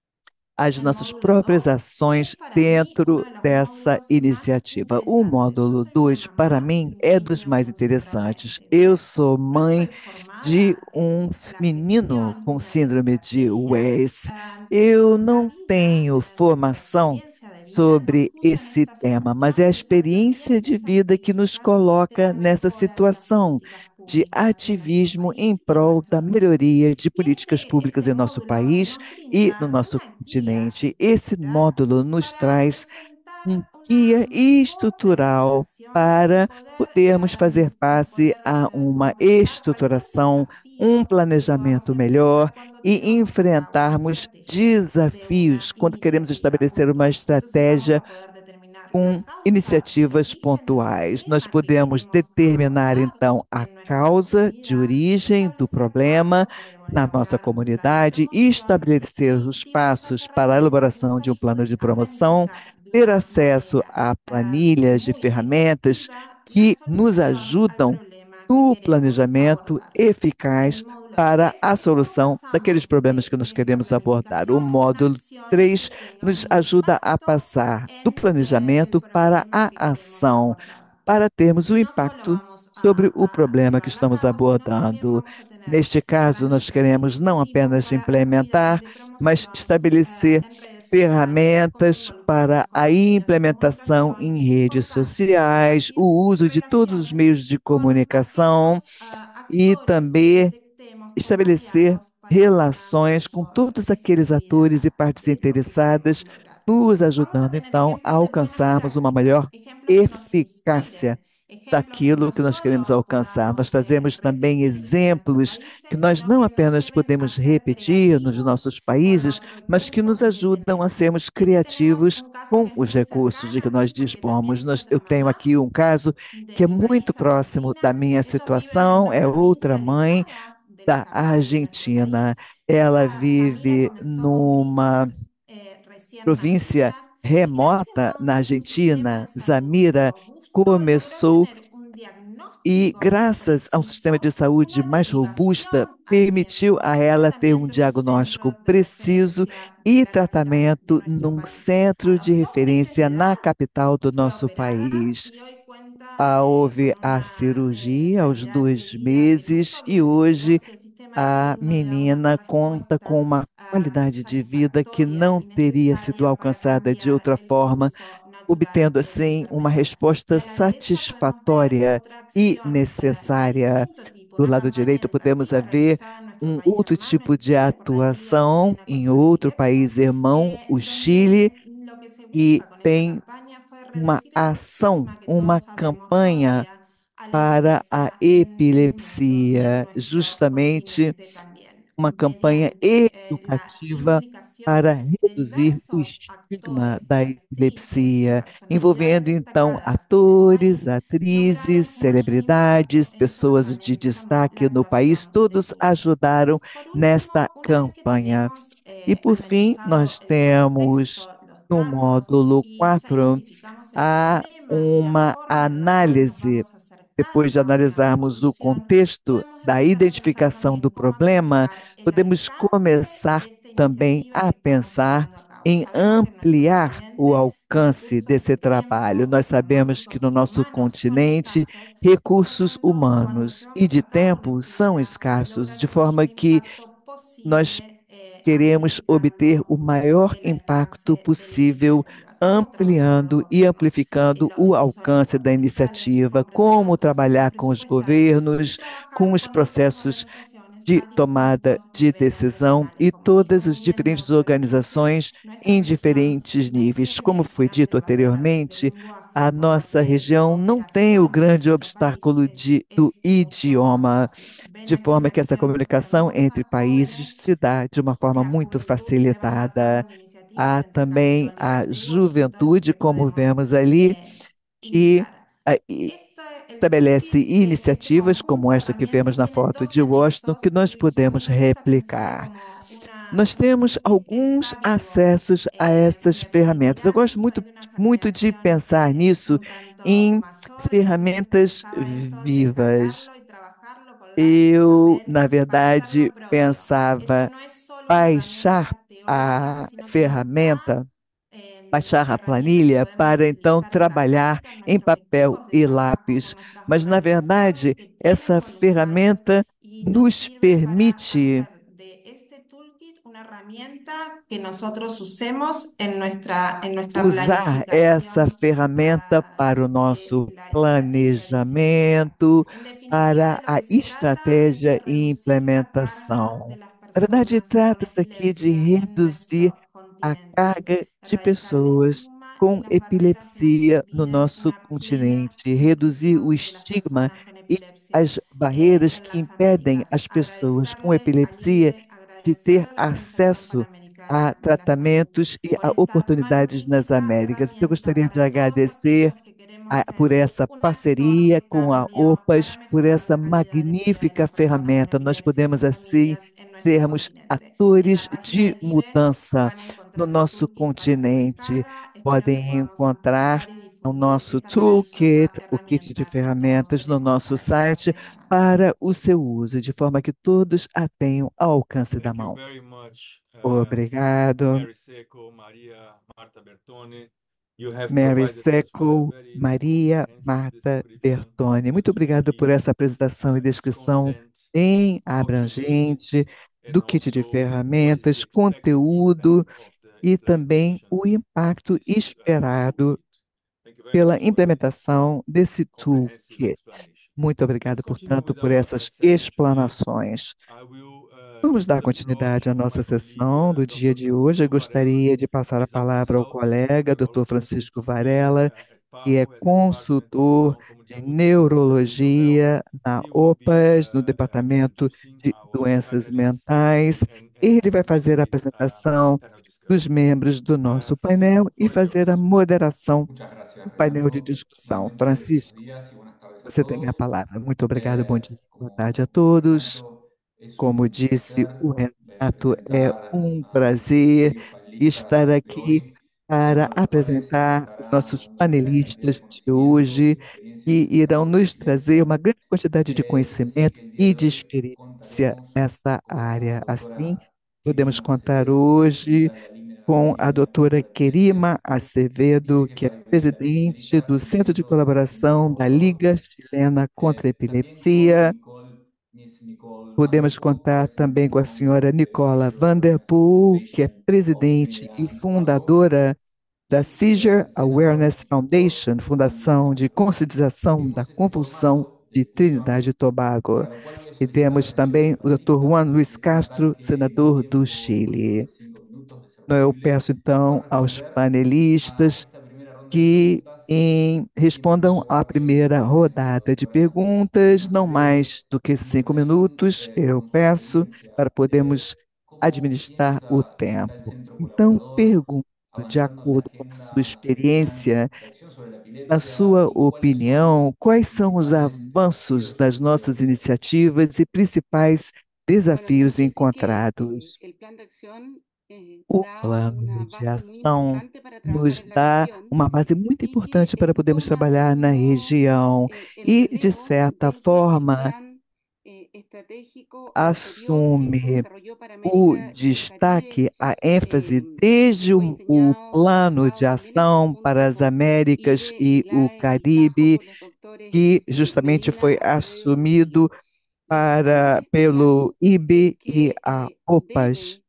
as El nossas módulo próprias 2 es ações para mí uno dentro de los dessa módulos más iniciativa. O interesantes. Yo módulo soy una 2, para mamá mim, de un é niño dos mais interessantes. neuropsicodependente. Eu sou No mãe estoy de formada um en la menino gestión com ni en la síndrome de estrategia, West. pero Eu la não vida, tenho nuestra formação experiencia sobre esse tema, mas é a experiência de vida que nos coloca nessa situação de ativismo em prol da melhoria de políticas públicas em nosso país e no nosso continente. Esse módulo nos traz um guia estrutural para podermos fazer face a uma estruturação, um planejamento melhor e enfrentarmos desafios quando queremos estabelecer uma estratégia com iniciativas pontuais. Nós podemos determinar, então, a causa de origem do problema na nossa comunidade e estabelecer os passos para a elaboração de um plano de promoção, ter acesso a planilhas de ferramentas que nos ajudam no planejamento eficaz para a solução daqueles problemas que nós queremos abordar. O módulo 3 nos ajuda a passar do planejamento para a ação, para termos o impacto sobre o problema que estamos abordando. Neste caso, nós queremos não apenas implementar, mas estabelecer ferramentas para a implementação em redes sociais, o uso de todos os meios de comunicação e também estabelecer relações com todos aqueles atores e partes interessadas, nos ajudando, então, a alcançarmos uma maior eficácia daquilo que nós queremos alcançar. Nós trazemos também exemplos que nós não apenas podemos repetir nos nossos países, mas que nos ajudam a sermos criativos com os recursos de que nós dispomos. Eu tenho aqui um caso que é muito próximo da minha situação, é outra mãe da Argentina. Ela vive numa província remota na Argentina. Zamira começou e, graças a um sistema de saúde mais robusta, permitiu a ela ter um diagnóstico preciso e tratamento num centro de referência na capital do nosso país. Houve a cirurgia aos 2 meses e hoje a menina conta com uma qualidade de vida que não teria sido alcançada de outra forma, obtendo assim uma resposta satisfatória e necessária. Do lado direito, podemos ver um outro tipo de atuação em outro país irmão, o Chile, que tem uma ação, uma campanha para a epilepsia, justamente uma campanha educativa para reduzir o estigma da epilepsia, envolvendo então atores, atrizes, celebridades, pessoas de destaque no país, todos ajudaram nesta campanha. E por fim, nós temos no módulo 4 há uma análise. Depois de analisarmos o contexto da identificação do problema, podemos começar também a pensar em ampliar o alcance desse trabalho. Nós sabemos que no nosso continente, recursos humanos e de tempo são escassos, de forma que nós queremos obter o maior impacto possível, ampliando e amplificando o alcance da iniciativa, como trabalhar com os governos, com os processos de tomada de decisão e todas as diferentes organizações em diferentes níveis. Como foi dito anteriormente, a nossa região não tem o grande obstáculo do idioma, de forma que essa comunicação entre países se dá de uma forma muito facilitada. Há também a juventude, como vemos ali, que estabelece iniciativas como esta que vemos na foto de Washington, que nós podemos replicar. Nós temos alguns acessos a essas ferramentas. Eu gosto muito de pensar nisso em ferramentas vivas. Eu, na verdade, pensava baixar a ferramenta, baixar a planilha para então trabalhar em papel e lápis. Mas, na verdade, essa ferramenta nos permite que nosotros usemos en nuestra usar essa planificación ferramenta para o nosso la estrategia de seguridad. planejamento, En definitiva, para de lo a que se trata es de estratégia e reducir la carga de implementação. las Na verdade, personas con trata-se aqui de epilepsia en reduzir nuestro a continente, carga de erradicar el pessoas estigma y com las barreras nos epilepsia no impiden nosso una plena continente, reduzir o inclusión de las estigma personas con e epilepsia as barreiras en que las impedem Américas. as pessoas com Agradecerle al epilepsia líder, de ter agradecerle a la Organización acesso a Panamericana de la Salud tratamentos e por a esta oportunidades nas magnífica Américas. Então, eu herramienta gostaria de para todos agradecer aquellos que queremos por ser essa un actor parceria de com a cambio OPAS, para por mejorar essa la calidad de vida de magnífica las personas con ferramenta. Nós epilepsia y podemos, sus assim, familias en nuestro sermos continente. En atores la página de del líder mudança van a no encontrar un nosso toolkit para su continente. descarga. Espero que Podem podamos encontrar amplificar y o difundir nosso esta maravillosa toolkit, o kit de herramienta que todos ferramentas, no tenemos nosso para que nos site venga mal. para o seu uso, de forma que todos a tenham ao alcance da Thank you mão. very much, Obrigado. Mary Seco, Maria Marta Bertone. You have Mary provided us with a Seco, very Maria comprehensive Marta description Bertoni. of Muito the obrigado por kit, essa apresentação e its descrição content, bem how to use it, abrangente and do kit de also what is the ferramentas, expected conteúdo impact of the e também implementation o of impacto this esperado toolkit. Thank you very pela much for the implementação desse comprehensive toolkit. explanation. Muito Let's obrigado, continue portanto, with por our essas session today. explanações. I will Vamos give dar the floor continuidade à to my nossa colleague, sessão do dia Dr. de hoje. Eu Francisco Varela. gostaria de passar a He's a palavra ao consultant colega, Dr. neurologist Francisco here Varela, at que é PAHO, at the Department of consultor de Mental Health. neurologia na He will be OPAS, no Departamento introducing de our Doenças panelists Mentais. and Ele vai fazer a moderate apresentação panel dos discussion. membros do nosso painel Francisco, e floor is fazer a yours. moderação Muchas gracias, do painel de Renato. discussão. Nuevamente, buenos Francisco, días y buenas tardes a você tem a todos. palavra. Muito obrigado, bom dia, boa Como tarde a dijo todos. Renato, es Como un disse placer o Renato, é presentar um a nuestros prazer queridos estar panelistas de aqui hoy, para con los cuales se apresentar os contará nossos una gran cantidad de panelistas de conocimientos hoje, y experiencias que en irão nos neurociencia. trazer uma grande quantidade de Es así conhecimento que el día e de de hoy experiência contaremos nessa con la área. Assim, doctora podemos Kirima contar Acevedo, hoje presidenta de la Línea com a doutora Latinoamericana de Epilepsia, Kerima y sé Acevedo, que que é para Iberia presidente Latinoamérica do Centro de tendremos un Colaboração da interlocutor. Liga Chilena contra a También con Epilepsia. Miss Nicole Podemos Vanderpool, contar também com a representación senhora del Nicola Seizure Awareness Vanderpool, que é Foundation of presidente e Trinidad y Tobago, fundadora da y Seizure el Awareness senador Dr. Foundation, Andy Fundação de Cashman. Conscientização da Tenemos este Convulsão formato de de Trinidade discusión e Tobago. para lo cual voy a E solicitar la temos atención de também los o Dr. panelistas Juan Luis en un Castro, ataque senador do tiempo corto de Chile. 5 minutos, de ser Eu posible. peço então Pueden aos responder a panelistas esta primera ronda de que preguntas en un respondam rango à que se primeira puede desde la rodada de doctora Kirima perguntas, não Acevedo, mais do que en un 5 minutos, resumen eu con su peço, experiencia para de podermos cómo administrar o piensa y está el tempo. centro Então, colaborador pergunto, de avanzando en la acordo com a sua agenda experiência, de acción sobre la na epilepsia sua y cuáles son opinião, los quais são os principales avanços desafíos das nossas encontrados. iniciativas e principais desafios encontrados? O plano de ação nos dá uma base muito importante para podermos trabalhar na região e, de certa forma, assume o destaque, a ênfase desde o plano de ação para as Américas e o Caribe, que justamente foi assumido pelo IB e a OPAS.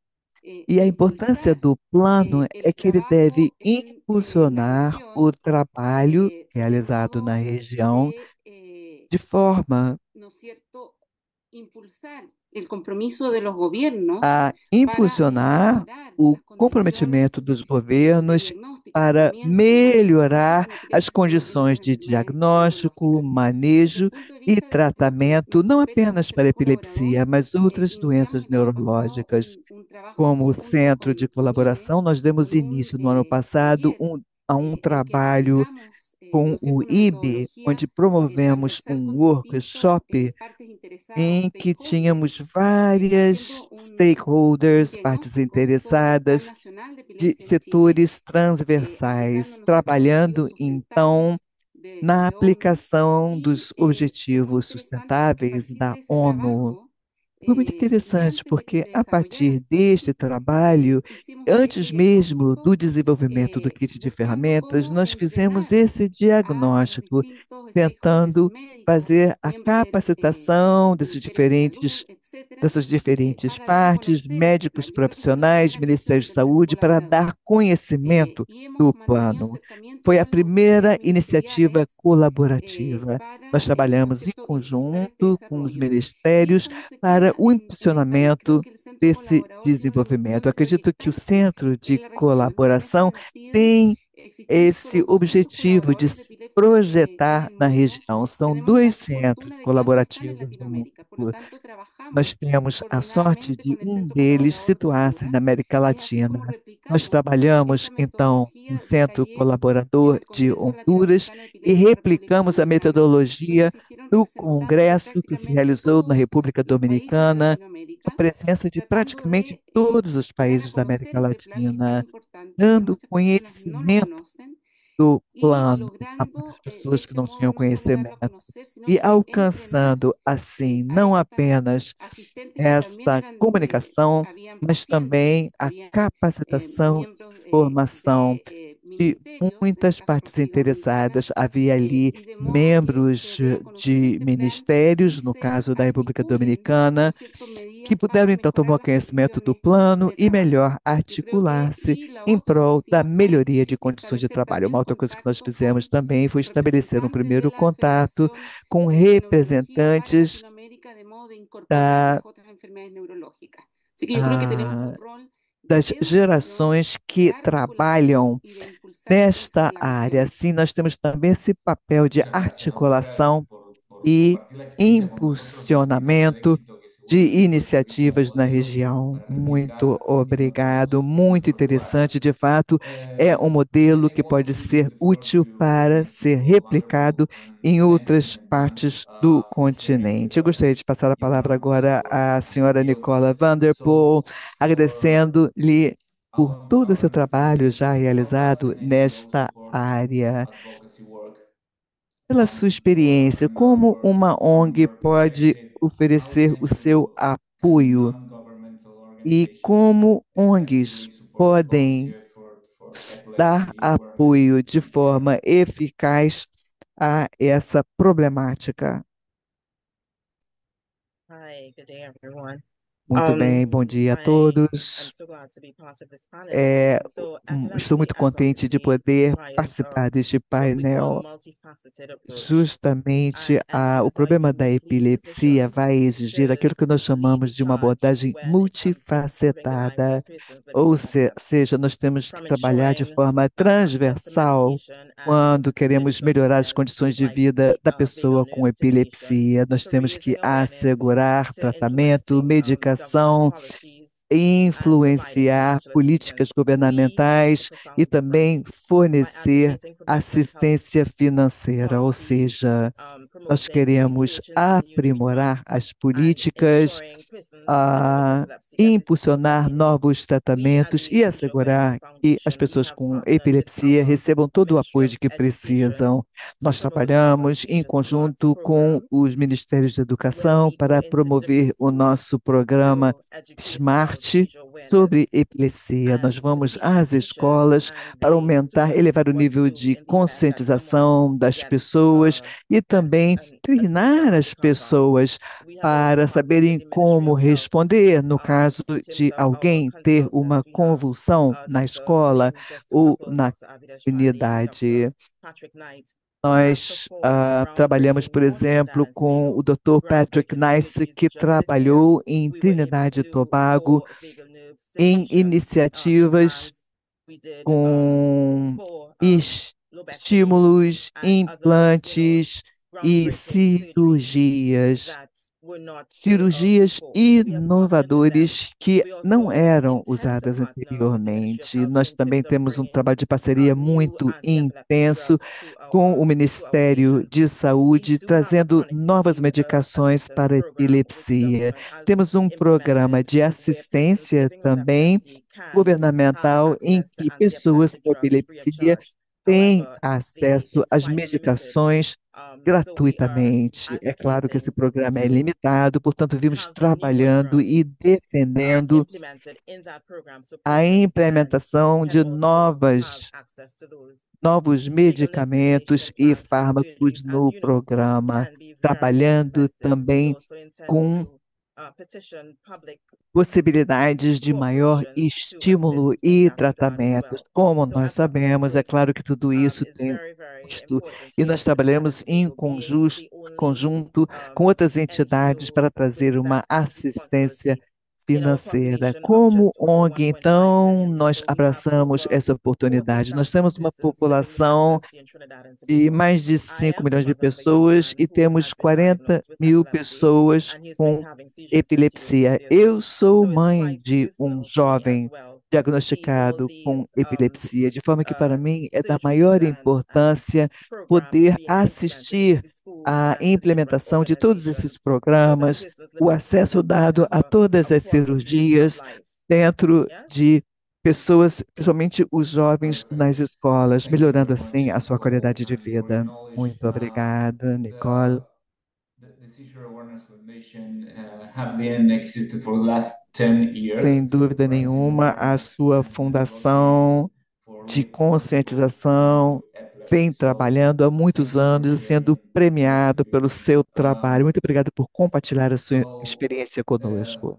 E a importância do plano é que ele deve impulsionar o trabalho realizado na região de forma a impulsionar o comprometimento dos governos para melhorar as condições de diagnóstico, manejo e tratamento, não apenas para epilepsia, mas outras doenças neurológicas. Como centro de colaboração, nós demos início no ano passado a um trabalho com o IB, onde promovemos um workshop em que tínhamos várias stakeholders, partes interessadas, de setores transversais, trabalhando então na aplicação dos Objetivos Sustentáveis da ONU. Foi muito interessante, porque a partir deste trabalho, antes mesmo do desenvolvimento do kit de ferramentas, nós fizemos esse diagnóstico, tentando fazer a capacitação desses diferentes dessas diferentes partes, médicos profissionais, Ministério de Saúde, para dar conhecimento do plano. Foi a primeira iniciativa colaborativa. Nós trabalhamos em conjunto com os ministérios para o impulsionamento desse desenvolvimento. Acredito que o Centro de Colaboração tem esse objetivo de se projetar na região. São dois centros colaborativos no mundo. Nós temos a sorte de um deles situar-se na América Latina. Nós trabalhamos, então, no Centro Colaborador de Honduras e replicamos a metodologia do congresso que se realizou na República Dominicana, a presença de praticamente todos os países da América Latina, dando conhecimento do plano às pessoas que não tinham conhecimento e alcançando, assim, não apenas essa comunicação, mas também a capacitação e formação de muitas partes interessadas. Havia ali membros de ministérios, no caso da República Dominicana, que puderam então tomar conhecimento do plano e melhor articular-se em prol da melhoria de condições de trabalho. Uma outra coisa que nós fizemos também foi estabelecer um primeiro contato com representantes da, ah, das gerações que trabalham nesta área. Assim, nós temos também esse papel de articulação e impulsionamento de iniciativas na região. Muito obrigado, muito interessante. De fato, é um modelo que pode ser útil para ser replicado em outras partes do continente. Eu gostaria de passar a palavra agora à senhora Nicola Vanderpool, agradecendo-lhe por todo o seu trabalho já realizado nesta área. Pela sua experiência, como uma ONG pode oferecer o seu apoio e como ONGs podem dar apoio de forma eficaz a essa problemática? Muito bem, bom dia a todos. Estou muito contente de poder participar deste painel. Justamente o problema da epilepsia vai exigir aquilo que nós chamamos de uma abordagem multifacetada, ou seja, nós temos que trabalhar de forma transversal quando queremos melhorar as condições de vida da pessoa com epilepsia. Nós temos que assegurar tratamento, medicação, influenciar políticas governamentais e também fornecer assistência financeira, ou seja, nós queremos aprimorar as políticas, impulsionar novos tratamentos e assegurar que as pessoas com epilepsia recebam todo o apoio de que precisam. Nós trabalhamos em conjunto com os Ministérios da Educação para promover o nosso programa SMART sobre epilepsia. Nós vamos às escolas para aumentar, elevar o nível de conscientização das pessoas e também treinar as pessoas para saberem como responder no caso de alguém ter uma convulsão na escola ou na comunidade. Nós trabalhamos, por exemplo, com o Dr. Patrick Nice, que trabalhou em Trinidade e Tobago em iniciativas com estímulos, implantes e cirurgias inovadoras que não eram usadas anteriormente. Nós também temos um trabalho de parceria muito intenso com o Ministério de Saúde, trazendo novas medicações para epilepsia. Temos um programa de assistência também governamental em que pessoas com epilepsia têm acesso às medicações gratuitamente. É claro que esse programa é limitado, portanto, vimos trabalhando e defendendo a implementação de novos medicamentos e fármacos no programa, trabalhando também com possibilidades de maior estímulo e tratamentos. Como nós sabemos, é claro que tudo isso tem um custo, e nós trabalhamos em conjunto com outras entidades para trazer uma assistência financeira. Como ONG, então, nós abraçamos essa oportunidade. Nós temos uma população de mais de 5 milhões de pessoas e temos 40 mil pessoas com epilepsia. Eu sou mãe de um jovem diagnosticado com epilepsia, de forma que para mim é da maior importância poder assistir à implementação de todos esses programas, o acesso dado a todas as cirurgias dentro de pessoas, principalmente os jovens nas escolas, melhorando assim a sua qualidade de vida. Muito obrigada, Nicole. The Seizure Awareness Foundation have been existed for the last 10 years. Sem dúvida nenhuma, a sua fundação de conscientização vem trabalhando há muitos anos e sendo premiado pelo seu trabalho. Muito obrigado por compartilhar a sua experiência conosco.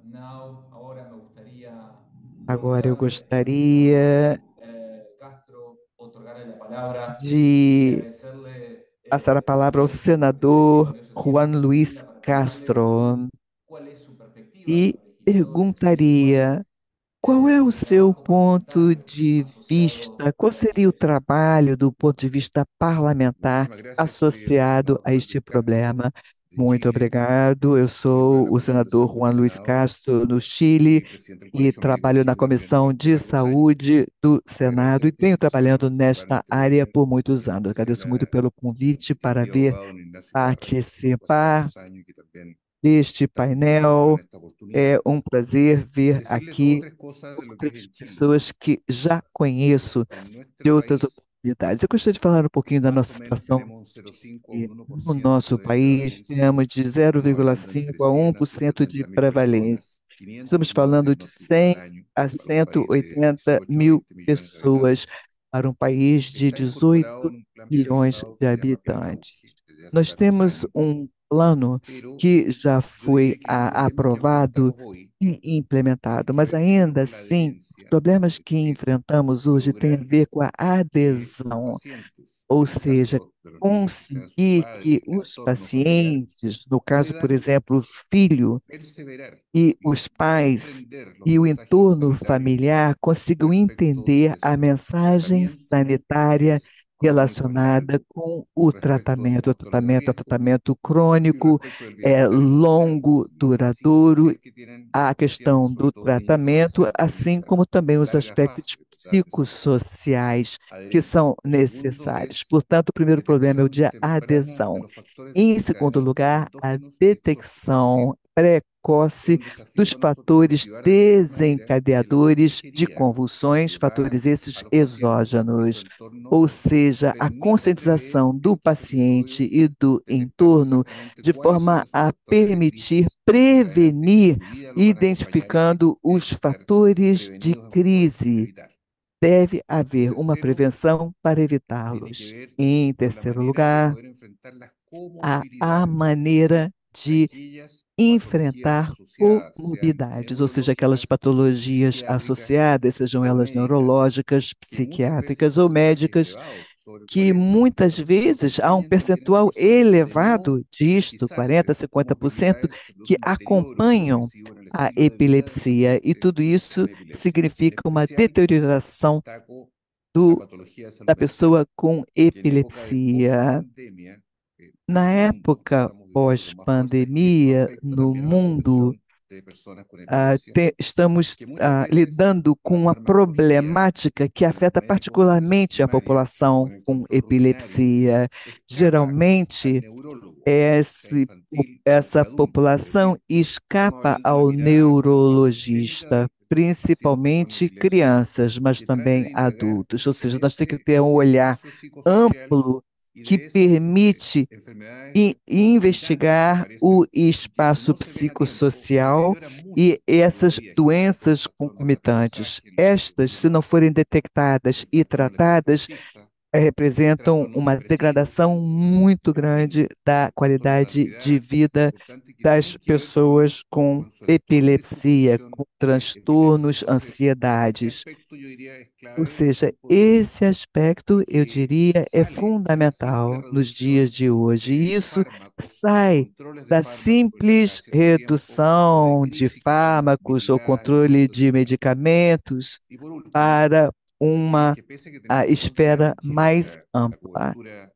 Agora eu gostaria de passar a palavra ao senador Juan Luis Castro e perguntaria: qual é o seu ponto de vista? Qual seria o trabalho do ponto de vista parlamentar associado a este problema? Muito obrigado. Eu sou o senador Juan Luis Castro, do Chile, e trabalho na Comissão de Saúde do Senado e venho trabalhando nesta área por muitos anos. Agradeço muito pelo convite para vir participar deste painel. É um prazer ver aqui outras pessoas que já conheço de outras oportunidades. Eu gostaria de falar um pouquinho da nossa situação. No nosso país, temos de 0,5 a 1% de prevalência. Estamos falando de 100 a 180 mil pessoas para um país de 18 milhões de habitantes. Nós temos um plano que já foi aprovado e implementado, mas ainda assim, os problemas que enfrentamos hoje têm a ver com a adesão, ou seja, conseguir que os pacientes, no caso, por exemplo, o filho e os pais e o entorno familiar consigam entender a mensagem sanitária relacionada com o tratamento. O tratamento é tratamento crônico, é longo, duradouro, a questão do tratamento, assim como também os aspectos psicossociais que são necessários. Portanto, o primeiro problema é o de adesão. Em segundo lugar, a detecção precoce dos fatores desencadeadores de convulsões, fatores esses exógenos, ou seja, a conscientização do paciente e do entorno de forma a permitir prevenir, identificando os fatores de crise. Deve haver uma prevenção para evitá-los. Em terceiro lugar, a maneira de enfrentar comorbidades, ou seja, aquelas patologias associadas, sejam elas neurológicas, psiquiátricas ou médicas, que muitas vezes há um percentual elevado disto, 40%, 50%, que acompanham a epilepsia, e tudo isso significa uma deterioração da pessoa com epilepsia. Na época pós-pandemia, no mundo, estamos lidando com uma problemática que afeta particularmente a população com epilepsia. Geralmente, essa população escapa ao neurologista, principalmente crianças, mas também adultos. Ou seja, nós temos que ter um olhar amplo que permite investigar o espaço psicossocial e essas doenças concomitantes. Estas, se não forem detectadas e tratadas, representam uma degradação muito grande da qualidade de vida das pessoas com epilepsia, com transtornos, ansiedades. Ou seja, esse aspecto, eu diria, é fundamental nos dias de hoje. E isso sai da simples redução de fármacos ou controle de medicamentos para uma a esfera mais ampla.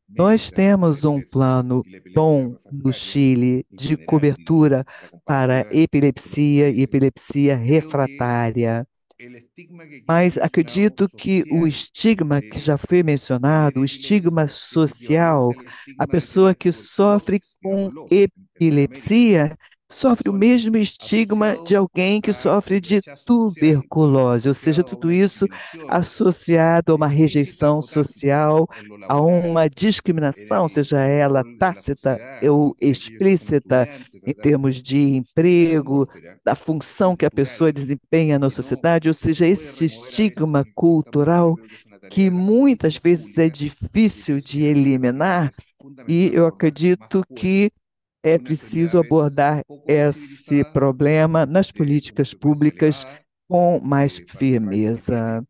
Nós temos um plano bom no Chile de cobertura para epilepsia e epilepsia refratária. Mas acredito que o estigma que já foi mencionado, o estigma social, a pessoa que sofre com epilepsia, sofre o mesmo estigma de alguém que sofre de tuberculose, ou seja, tudo isso associado a uma rejeição social, a uma discriminação, seja ela tácita ou explícita, em termos de emprego, da função que a pessoa desempenha na sociedade, ou seja, esse estigma cultural que muitas vezes é difícil de eliminar, e eu acredito que é preciso abordar esse problema nas políticas públicas com mais firmeza.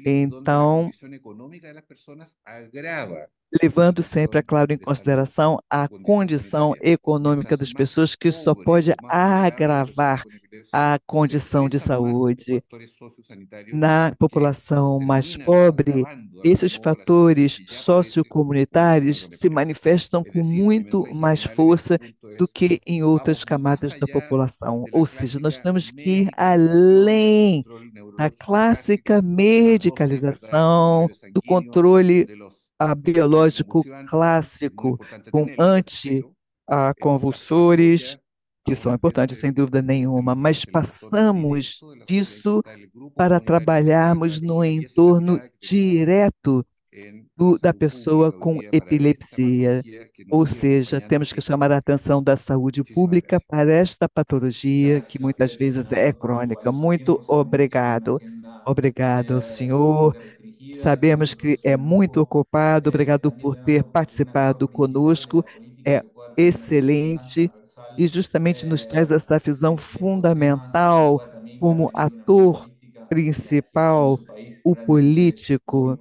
Então, levando sempre, é claro, em consideração a condição econômica das pessoas, que só pode agravar a condição de saúde. Na população mais pobre, esses fatores sociocomunitários se manifestam com muito mais força do que em outras camadas da população. Ou seja, nós temos que ir além da clássica medicalização, do controle biológico clássico, com anticonvulsores, que são importantes, sem dúvida nenhuma, mas passamos disso para trabalharmos no entorno direto da pessoa com epilepsia. Ou seja, temos que chamar a atenção da saúde pública para esta patologia, que muitas vezes é crônica. Muito obrigado. Obrigado ao senhor. Sabemos que é muito ocupado. Obrigado por ter participado conosco. É excelente e justamente nos traz essa visão fundamental como ator principal, o político,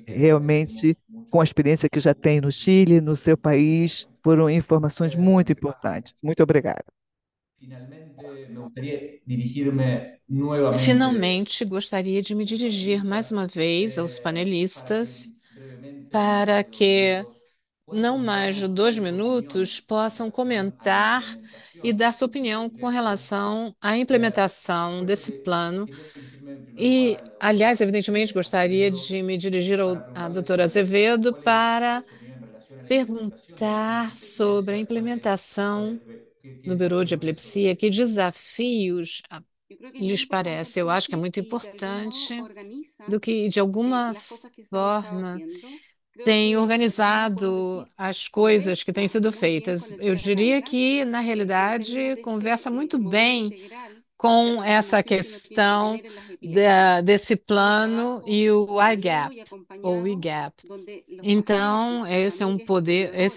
realmente com a experiência que já tem no Chile, no seu país, foram informações muito importantes. Muito obrigada. Finalmente, gostaria de me dirigir mais uma vez aos panelistas para que não mais de 2 minutos possam comentar e dar sua opinião com relação à implementação desse plano. E, aliás, evidentemente, gostaria de me dirigir à doutora Azevedo para perguntar sobre a implementação no Bureau de Epilepsia, que desafios lhes parece? Eu acho que é muito importante do que, de alguma forma, tem organizado as coisas que têm sido feitas. Eu diria que, na realidade, conversa muito bem com essa questão desse plano e o IGAP, ou IGAP. Então, esse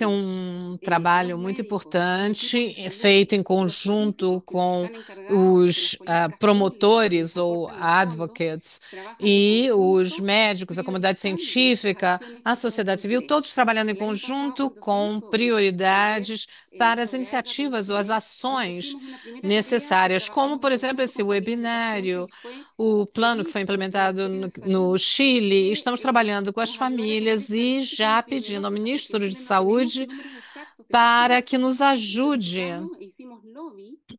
é um trabalho muito importante, feito em conjunto com os promotores ou advocates e os médicos, a comunidade científica, a sociedade civil, todos trabalhando em conjunto com prioridades para as iniciativas ou as ações necessárias, como, por exemplo, esse webinário, o plano que foi implementado no Chile. Estamos trabalhando com as famílias e já pedindo ao ministro de Saúde para que nos ajude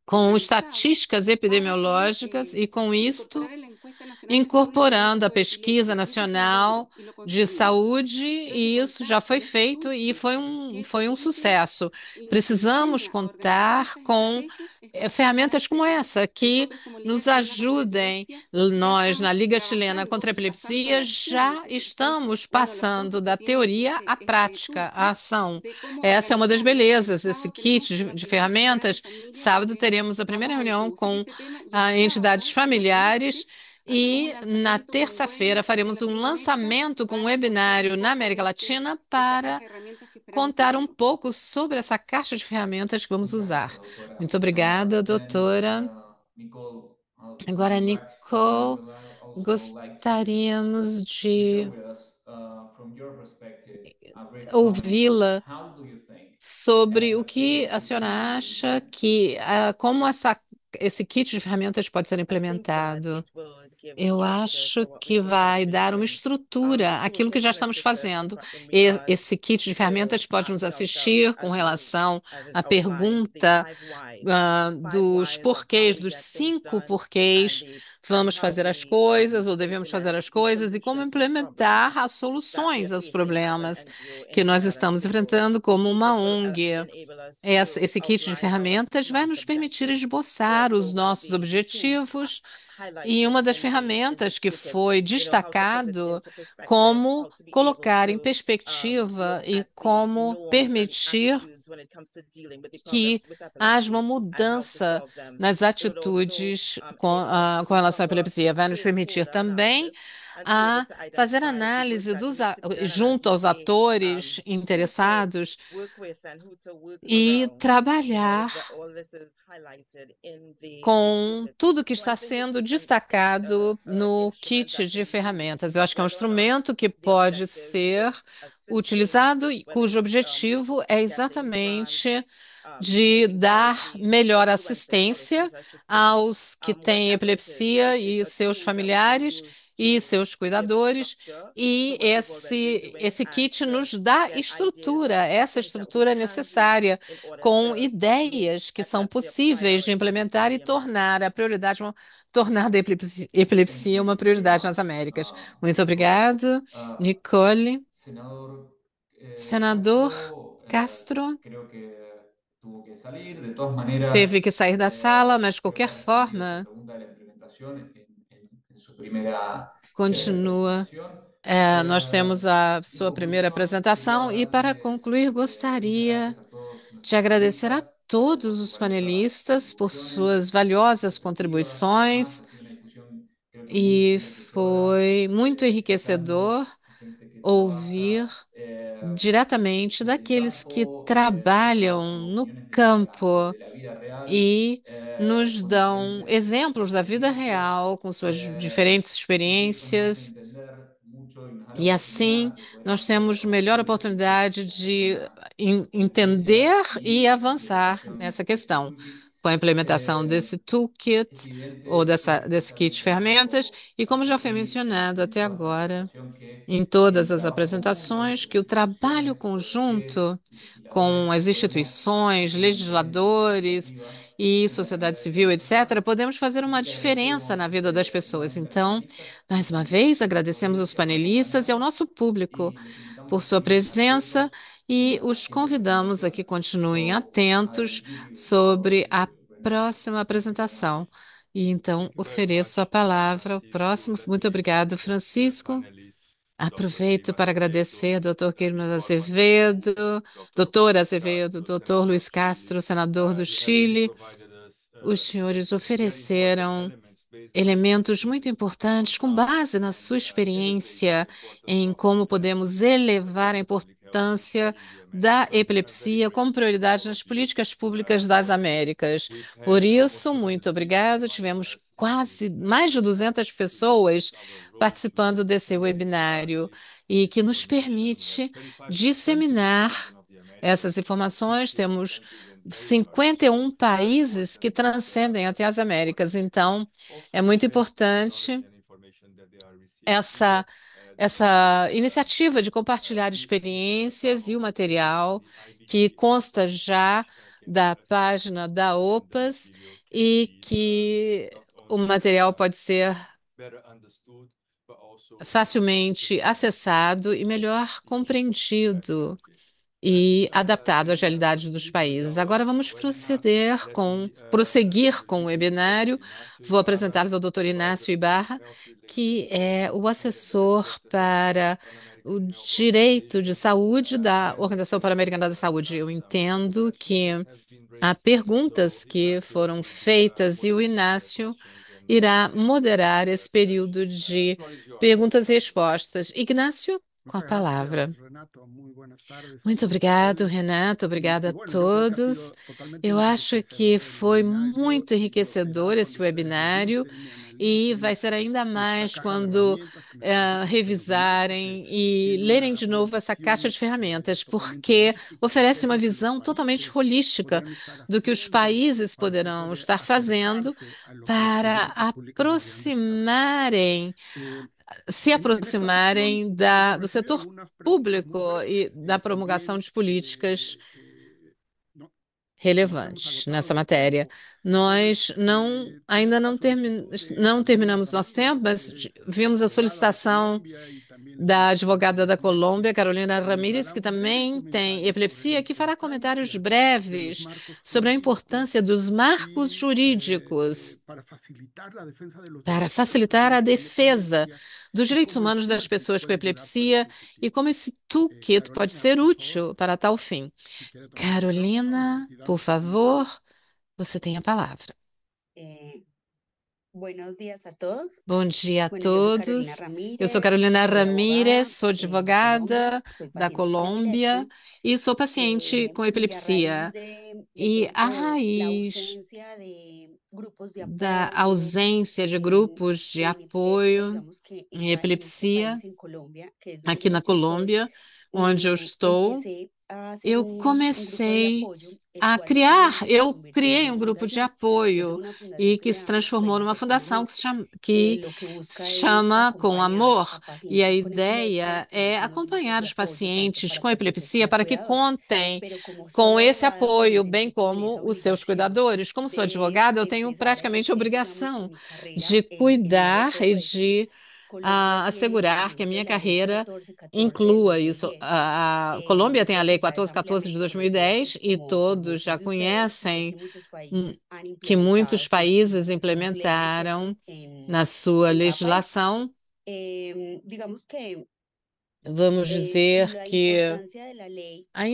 com estatísticas epidemiológicas e, com isto, incorporando a pesquisa nacional de saúde, e isso já foi feito e foi um sucesso. Precisamos contar com ferramentas como essa, que nos ajudem. Nós, na Liga Chilena contra a Epilepsia, já estamos passando da teoria à prática, à ação. Essa é uma das belezas desse kit de ferramentas. Sábado teremos a primeira reunião com entidades familiares. E na terça-feira faremos um lançamento com um webinário na América Latina para contar um pouco sobre essa caixa de ferramentas que vamos Muchas usar. gracias, doctora. Muito obrigada, And then, doutora. Nicole, Agora, we Nicole, would also like gostaríamos to share de with us, from your perspective, a brief comment on ouvi-la how do you think sobre o que a FFT senhora will acha work? que, como esse kit de ferramentas pode ser implementado. Eu acho que vai dar uma estrutura àquilo que já estamos fazendo. Esse kit de ferramentas pode nos assistir com relação à pergunta, dos porquês, dos 5 porquês vamos fazer as coisas ou devemos fazer as coisas e como implementar as soluções aos problemas que nós estamos enfrentando como uma ONG. Esse kit de ferramentas vai nos permitir esboçar os nossos objetivos e uma das ferramentas que foi destacado como colocar em perspectiva e como permitir que haja uma mudança nas atitudes com relação à epilepsia. Vai nos permitir também a fazer análise junto aos atores interessados e trabalhar com tudo que está sendo destacado no kit de ferramentas. Eu acho que é um instrumento que pode ser utilizado e cujo objetivo é exatamente de dar melhor assistência aos que têm epilepsia e seus familiares e seus cuidadores, e esse kit nos dá estrutura, essa estrutura necessária, com ideias que são possíveis de implementar e tornar a Thank epilepsia uma you very prioridade nas much, Américas. Muito Nicole. obrigado, Nicole. Senador Senador Castro, Castro creo que tuvo que salir. De todas maneras, teve que sair da sala, mas de creo que qualquer han entendido esta forma, pregunta de la implementación en su primera continua. presentación. Nós temos a sua En primeira conclusión, quería apresentação e, para darles concluir, muchas gostaria gracias a todos de nuestros agradecer a panelistas por todos sus os valiosas panelistas por contribuciones suas valiosas efectivas. Además, contribuições ha sido una discusión, creo que muy e enriquecedora, foi muito escuchando enriquecedor a gente que ouvir trabaja diretamente en el daqueles que campo, además trabalham no opiniones campo de la vida real, e nos con dão diferentes exemplos da vida experiencias, real, com suas diferentes así que eso nos hace experiências. entender mucho y nos da la E assim, oportunidad de poder nós avanzar temos melhor conocimientos oportunidade con de personas con entender experiencia e y la avançar implementación nessa de este questão, toolkit. com a implementação desse toolkit Es ou evidente, desse kit de ferramentas, e como já foi mencionado en até toda esta agora, presentación, que em todas el as trabajo conjunto apresentações, entre que o trabalho instituciones, ONGs conjunto y com legisladores as podemos instituições, mantener esa legisladores iniciativa e en la vida sociedade de todas civil, las etc., personas. podemos fazer uma Así que diferença na agradecemos vida das pessoas. nuevamente a los Então, panelistas y mais uma también vez, a nuestra agradecemos aos audiencia por panelistas e ao acompañarnos nosso público y les invitamos por a sua seguir presença atentos e a la os siguiente convidamos a que presentación. continuem So, atentos I give you the floor sobre a to René. próxima Thank you very much. apresentação. E então, Thank you very ofereço a much, palavra ao Francisco. próximo. Let Muito me obrigado, introduce the Francisco. panelists, Dr. Aproveito Kim para Azevedo, agradecer, doutor Quirino Nicole Azevedo, Macedo, Dr. doutor Luiz Azevedo, Castro, doutor Senator Luiz of Chile. Castro, senador do You have really Chile. provided us Os senhores very important ofereceram elements based on your elementos muito expertise importantes on com how base na we sua can elevate the experiência importance em of como podemos epilepsy as a elevar a top public health issue importância in the da Americas. We are very epilepsia como grateful to prioridade all of nas you políticas públicas das for this. Américas. We've Por had almost isso, muito 200 people obrigado. joining Tivemos us in quase this mais de 200 pessoas our participando roadshow desse webinário regarding e que nos information. We have permite 35 countries in the disseminar region of the Americas, essas informações. 68 Temos countries and territories. 51 So it's very países que important that transcendem até as this Américas. information Então, also é muito share the importante knowledge and information that they are receiving essa, here essa iniciativa de compartilhar experiências e o material que consta já da página da OPAS e que o material pode ser facilmente acessado e melhor compreendido e adaptado às realidades dos países. Agora vamos prosseguir com o webinário. Vou apresentar-lhes ao Dr. Inácio Ibarra, que é o assessor para o direito de saúde da Organização Pan-Americana da Saúde. Eu entendo que há perguntas que foram feitas e o Inácio irá moderar esse período de perguntas e respostas. Ignácio, com a palavra. Muito obrigado, Renato. Obrigada a todos. Eu acho que foi muito enriquecedor esse webinário e vai ser ainda mais quando revisarem e lerem de novo essa caixa de ferramentas, porque oferece uma visão totalmente holística do que os países poderão estar fazendo para se aproximarem do setor público e da promulgação de políticas relevantes nessa matéria. Nós ainda não terminamos nosso tempo, mas vimos a solicitação da advogada da Colômbia, Carolina Ramírez, que também tem epilepsia, que fará comentários breves sobre a importância dos marcos jurídicos para facilitar a defesa dos direitos humanos das pessoas com epilepsia e como esse toolkit pode ser útil para tal fim. Carolina, por favor, você tem a palavra. Buenos días a todos. Bom dia a Bueno, yo soy Carolina todos. Eu Ramírez, sou Carolina soy abogada Ramírez, sou de Colombia, advogada soy da paciente con Colômbia epilepsia e sou paciente com y a raíz epilepsia. de E a pronto la raiz ausencia de grupos de da apoyo ausência de grupos de en epilepsia, apoio digamos que em en nuestro epilepsia país, en Colombia, que es aqui na donde yo estoy, Colômbia, onde eu estou, empecé a hacer eu un grupo de comecei apoyo, el a cual finalmente se eu convirtió en criei um una grupo de fundación. Yo tengo apoio una fundación e que que se se llama transformou numa Sueños con fundação Amor, que lo que busca se es chama Com acompañar Amor, a e a pacientes con ideia epilepsia en é unos grupos acompanhar de os apoyo, tanto pacientes para com pacientes epilepsia como para que cuidadores. contem Pero como com soy esse abogada, pues me apoio, bem sentí con esa como os seus obligación cuidadores. Como sou de advogada, eu tenho empezar a praticamente a dirigir, digamos, que obrigação mi carrera de en medio de cuidar e todo esto. de Colombia assegurar que a tiene minha pues la ley carreira 1414 del inclua isso. 2010, A Colômbia tem a Lei que ya es 1414 de ampliamente conocida 2010 pues e como por todos já muchos de ustedes, y es conhecem que muchos hum, países han que muitos implementado pues países sus leyes pues implementaram na sua en cada país. legislação. Digamos que Vamos dizer la que importancia de la ley a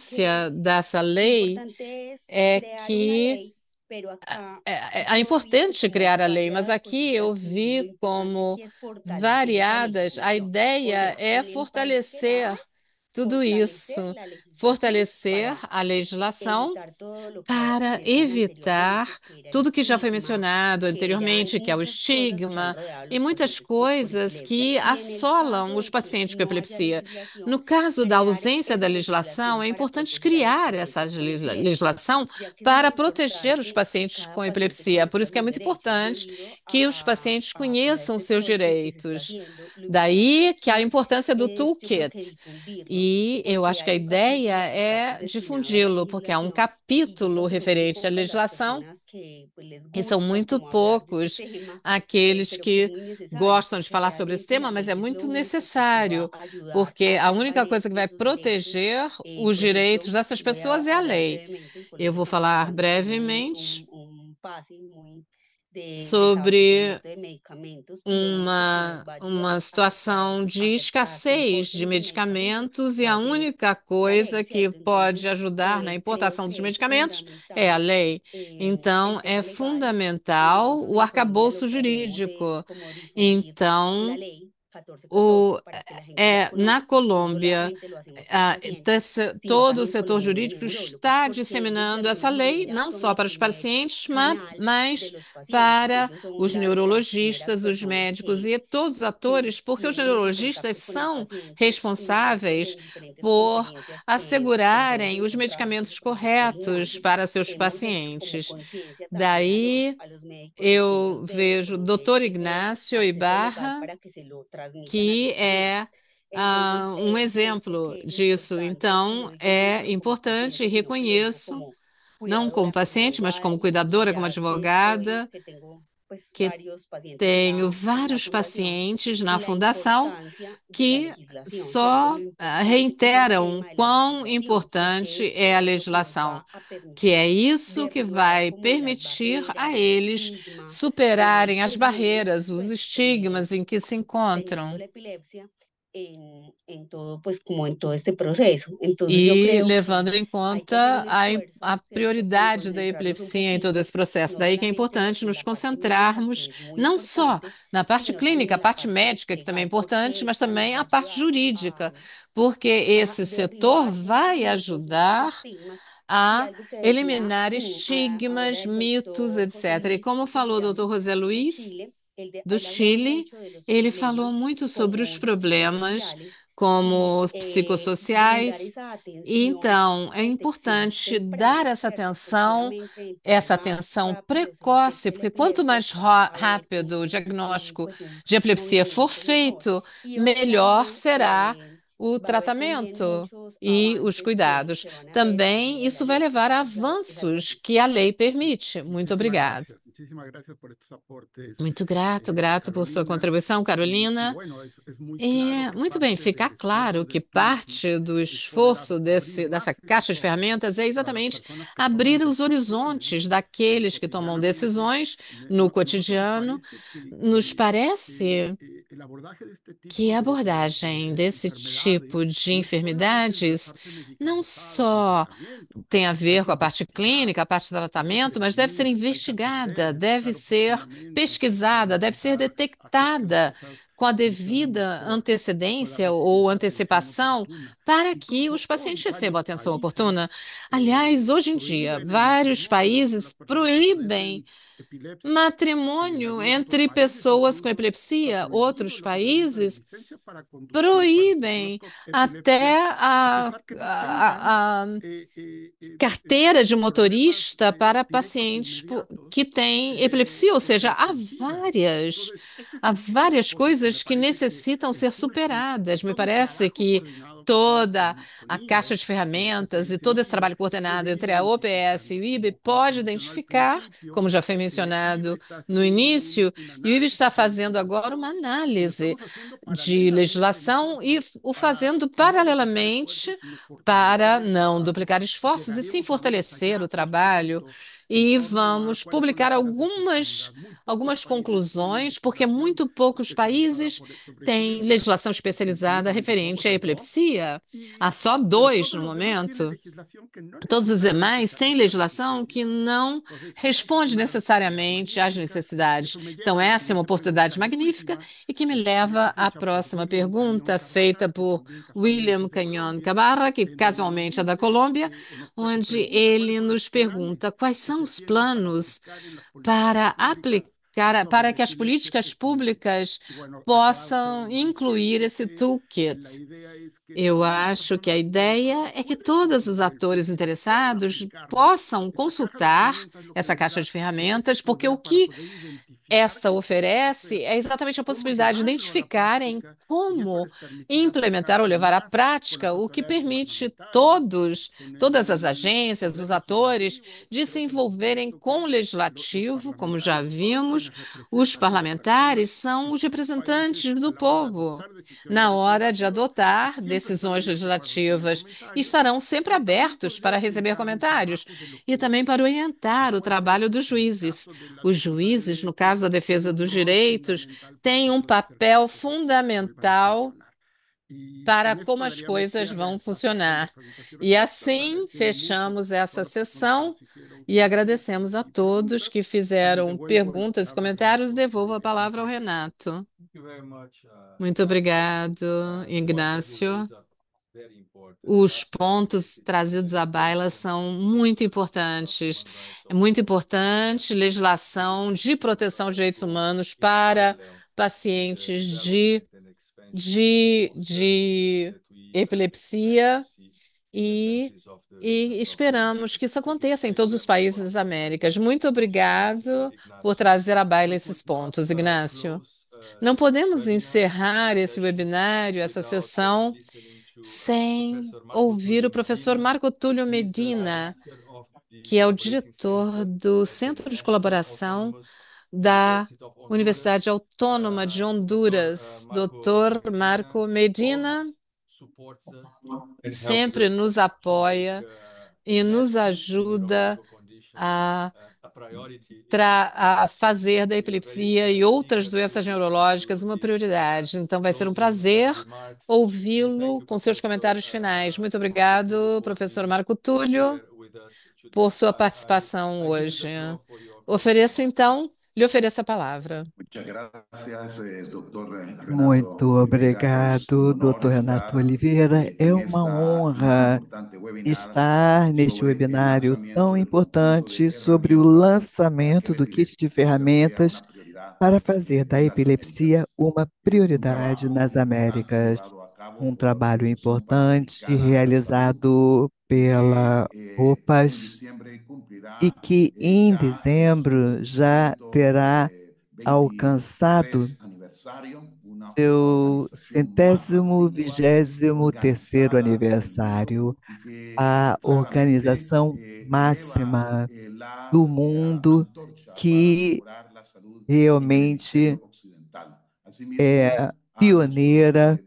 es importância que dessa lo lei importante es é crear una que ley, pero acá é yo vi que importante como criar a lei, mas variadas aqui eu posturas y lo vi importante como aquí es fortalecer esa variadas. A legislación. O ideia sea, é en país grave, fortalecer tudo fortalecer isso, la legislación fortalecer para a legislação evitar todo lo que para decían evitar anteriormente, que era el tudo que já foi estigma, mencionado que eran anteriormente, que é o muchas cosas que han estigma rodeado a e los muitas pacientes con coisas epilepsia. que Y en el assolam caso os de que pacientes com no haya epilepsia. legislación, No caso da crear ausência da esa legislação, legislación é para importante proteger a los criar essa pacientes con epilepsia, legislação ya que es muy para proteger os importante que pacientes cada com paciente epilepsia. Por conozca isso que é sus muito derechos importante debido que os pacientes pues a conheçam este seus esfuerzo que se está direitos. haciendo. Lo importante Daí que a aquí importância do es, yo creo que toolkit. difundirlo, E eu porque acho que a hay un capítulo ideia que está é pues destinado a difundi-lo, porque há um legislación y yo capítulo creo que son muy referente à pocas las legislação personas que pues les e são gusta muito como hablar de este poucos tema, aqueles pero que es que muy necesario, gostam de porque falar sobre esse realmente la tema, mas é ley es muito lo único que va necessário, a ayudar porque a a única coisa que transparencia vai esos derechos. proteger os Por direitos ejemplo, dessas voy pessoas é a a hablar lei. brevemente. En Eu Colombia vou estamos falar pasando por brevemente un fase muy de sobre desabastecimiento de medicamentos y donde pues uma varios situação de acercarse a escassez de importes de medicamentos medicamentos e va a a ser única la ley, coisa que ¿cierto? pode Entonces, ajudar na creo importação dos que es medicamentos é a fundamental lei. Então, el é tema legal. fundamental Nosotros o en Colombia arcabouço lo que hacemos es jurídico. como difundir la Então, ley 1414 para que la gente la na conozca. No Colômbia, solamente lo hacemos con los pacientes, sino todo o también con setor los mismos jurídico neurólogos, está porque ellos de disseminando essa alguna lei, manera não son só el para os primer pacientes, canal de mas los pacientes. para Ellos son os las primeras neurologistas, os personas médicos e todos os atores, porque os tienen ese neurologistas contacto con el são paciente y nosotros responsáveis en diferentes por conferencias que hemos assegurarem os encontrado pues, medicamentos de pacientes como corretos Angie, para seus hemos hecho como pacientes. conciencia también Daí a los médicos de que eu ellos deben vejo o conocer Dr. ese Ignácio acceso legal Ibarra, para que se lo transmitan a sus que pacientes. é Entonces, um siento exemplo que es disso. importante, y lo Então, digo no é solo como importante e paciente, sino que lo digo reconheço, como não como cuidadora, como paciente, mas abogada como de mi cuidadora, como familiar, advogada, que tengo pues que varios pacientes tenho en la vários fundación, pacientes na la fundação importancia de la que legislación, ¿cierto? só Lo importante que es el reiteram tema de la quão legislación, porque importante é a esto es lo que nos legislação, va a que é permitir isso que derribar vai como las permitir a barreras, el eles estigma, superarem as porque barreiras, os pues estigmas em que se teniendo encontram. la epilepsia en todo, pues como en todo este proceso. Entonces yo E creo levando em que hay que hacer conta un a esfuerzo, ¿cierto?, en prioridade da concentrarnos un epilepsia em todo poquito, esse processo. no Daí que é solamente importante en nos la parte médica, que concentrarmos es muy não só importante, na parte sino clínica, también a en la parte parte médica, que também é legal, importante, porque mas esta também nos va a a parte ayudar jurídica, porque a esse setor derribar vai muchos mitos, muchos ajudar estigmas, y a algo que decía eliminar ahora estigmas, el mitos, doctor José etc. E Luis como falou o Guillamo Dr. José de Luiz, Chile, do él ha hablado Chile, mucho de los ele falou problemas muito sobre os como problemas psicosociales y como brindar psicossociais. esa E atención então, é de detección importante dar temprana, ¿cierto? Porque obviamente entre essa más atenção rápido se precoce, detecte la porque quanto epilepsia, mais vamos a ver rápido o diagnóstico pues de un epilepsia for movimiento mejor. feito, Y melhor también será o va a haber también tratamento muchos e os avances que cuidados. se van a ver a Também cambio de la isso vai ley. levar a Es algo avanços así. que a lei permite. Muito obrigado. Muito grato por sua contribuição, Carolina. Muito bem, fica claro que parte do esforço dessa caixa de ferramentas é exatamente abrir os horizontes daqueles que tomam decisões no cotidiano. Nos parece que a abordagem desse tipo de enfermidades não só tem a ver com a parte clínica, a parte do tratamento, mas deve ser investigada, deve ser pesquisada, deve ser detectada com a devida antecedência ou antecipação para que os pacientes recebam atenção oportuna. Aliás, hoje em dia, vários países proíbem matrimônio entre pessoas com epilepsia. Outros países proíbem até a carteira de motorista para pacientes que têm epilepsia, ou seja, há várias coisas que necessitam ser superadas. Me parece que toda a caixa de ferramentas e todo esse trabalho coordenado entre a OPS e o IB pode identificar, como já foi mencionado no início, e o IB está fazendo agora uma análise de legislação e o fazendo paralelamente para não duplicar esforços e sim fortalecer o trabalho. E vamos publicar algumas conclusões, porque muito poucos países têm legislação especializada referente à epilepsia. Há só dois no momento. Todos os demais têm legislação que não responde necessariamente às necessidades. Então, essa é uma oportunidade magnífica e que me leva à próxima pergunta, feita por William Canyon Cabarra, que casualmente é da Colômbia, onde ele nos pergunta quais são os planos para aplicar, para que as políticas públicas possam incluir esse toolkit. Eu acho que a ideia é que todos os atores interessados possam consultar essa caixa de ferramentas, porque o que essa oferece é exatamente a possibilidade de identificarem como implementar ou levar à prática, o que permite todas as agências, os atores, de se envolverem com o legislativo, como já vimos, os parlamentares são os representantes do povo na hora de adotar decisões legislativas e estarão sempre abertos para receber comentários e também para orientar o trabalho dos juízes. Os juízes, no caso da defesa dos direitos, têm um papel fundamental para como as coisas vão funcionar. E assim fechamos essa sessão e agradecemos a todos que fizeram perguntas e comentários. Devolvo a palavra ao Renato. Muito obrigado, Ignácio. Os pontos trazidos à baila são muito importantes. É muito importante legislação de proteção de direitos humanos para pacientes de epilepsia e esperamos que isso aconteça em todos os países das Américas. Muito obrigado por trazer à baila esses pontos, Ignácio. Não podemos encerrar esse webinário, essa sessão, sem ouvir o professor Marco Túlio Medina, que é o diretor do Centro de Colaboração da Universidade Autônoma de Honduras. Dr. Marco Medina sempre nos apoia e nos ajuda a a fazer da epilepsia e outras doenças neurológicas uma prioridade. Então, vai ser um prazer ouvi-lo com seus comentários finais. Muito obrigado, professor Marco Túlio, por sua participação hoje. Lhe ofereço a palavra. Muito obrigado, doutor Renato Oliveira. É uma honra estar neste webinário tão importante sobre o lançamento do kit de ferramentas para fazer da epilepsia uma prioridade nas Américas. Um trabalho importante realizado pela OPAS e que em dezembro já terá alcançado seu 123º aniversário. A organização máxima do mundo que realmente é pioneira,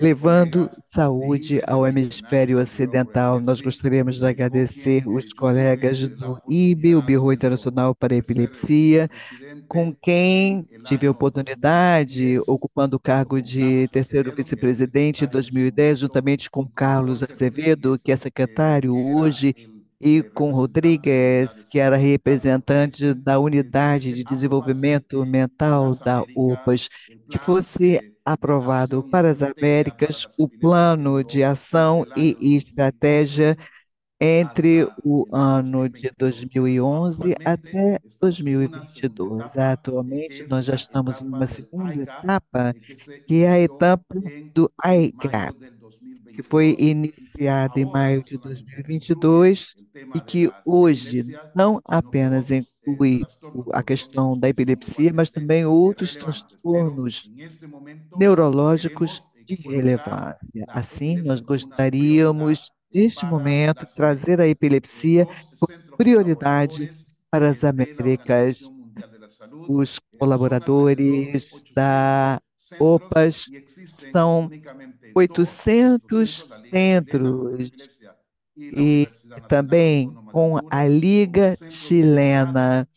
levando saúde ao hemisfério ocidental. Nós gostaríamos de agradecer os colegas do IB, o Bureau Internacional para a Epilepsia, com quem tive a oportunidade, ocupando o cargo de terceiro vice-presidente em 2010, juntamente com Carlos Azevedo, que é secretário hoje, e com Rodrigues, que era representante da Unidade de Desenvolvimento Mental da OPAS, que fosse aprovado para as Américas o plano de ação e estratégia entre o ano de 2011 até 2022. Atualmente, nós já estamos em uma segunda etapa, que é a etapa do IGAP, que foi iniciada em maio de 2022 e que hoje não apenas inclui a questão da epilepsia, mas também outros transtornos neurológicos de relevância. Assim, nós gostaríamos, neste momento, trazer a epilepsia como prioridade para as Américas. Os colaboradores da OPAS são 800 centros e também com a Liga Chilena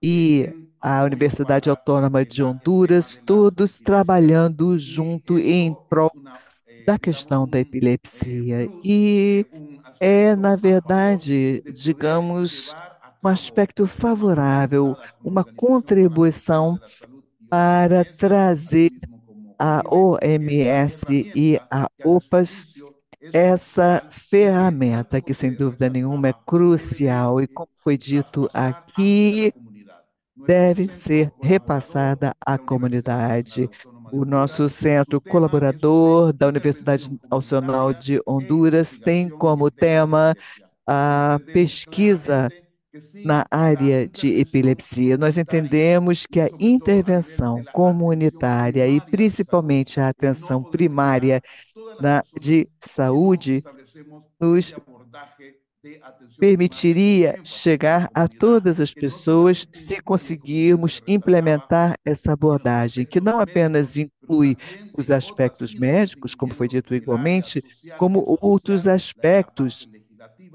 e a Universidade Autônoma de Honduras, todos trabalhando junto em prol da questão da epilepsia. E é, na verdade, digamos, um aspecto favorável, uma contribuição para trazer a OMS e a OPAS essa ferramenta que, sem dúvida nenhuma, é crucial e, como foi dito aqui, deve ser repassada à comunidade. O nosso centro colaborador da Universidade Nacional de Honduras tem como tema a pesquisa na área de epilepsia. Nós entendemos que a intervenção comunitária e principalmente a atenção primária de saúde nos permitiria chegar a todas as pessoas se conseguirmos implementar essa abordagem, que não apenas inclui os aspectos médicos, como foi dito igualmente, como outros aspectos,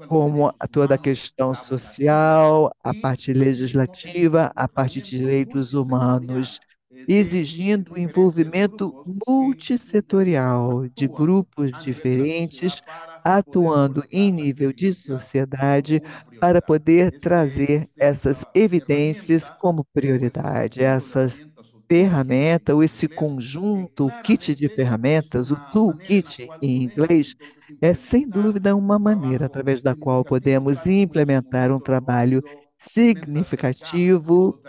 como toda a questão social, a parte legislativa, a parte de direitos humanos, exigindo o envolvimento multissetorial de grupos diferentes, atuando em nível de sociedade para poder trazer essas evidências como prioridade, essas ferramentas, ou esse conjunto, o kit de ferramentas, o toolkit em inglês, é sem dúvida uma maneira através da qual podemos implementar um trabalho significativo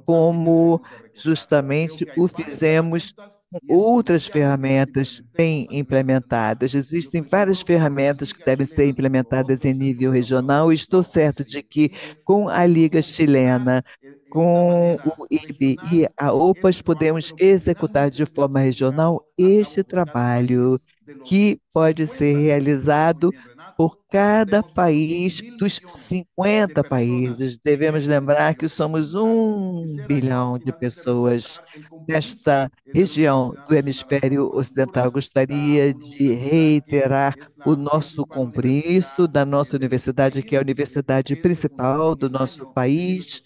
como justamente o fizemos com outras ferramentas bem implementadas. Existem várias ferramentas que devem ser implementadas em nível regional, e estou certo de que com a Liga Chilena, com o IB e a OPAS, podemos executar de forma regional este trabalho que pode ser realizado por cada país dos 50 países. Devemos lembrar que somos 1 bilhão de pessoas nesta região do hemisfério ocidental. Gostaria de reiterar o nosso compromisso da nossa universidade, que é a universidade principal do nosso país,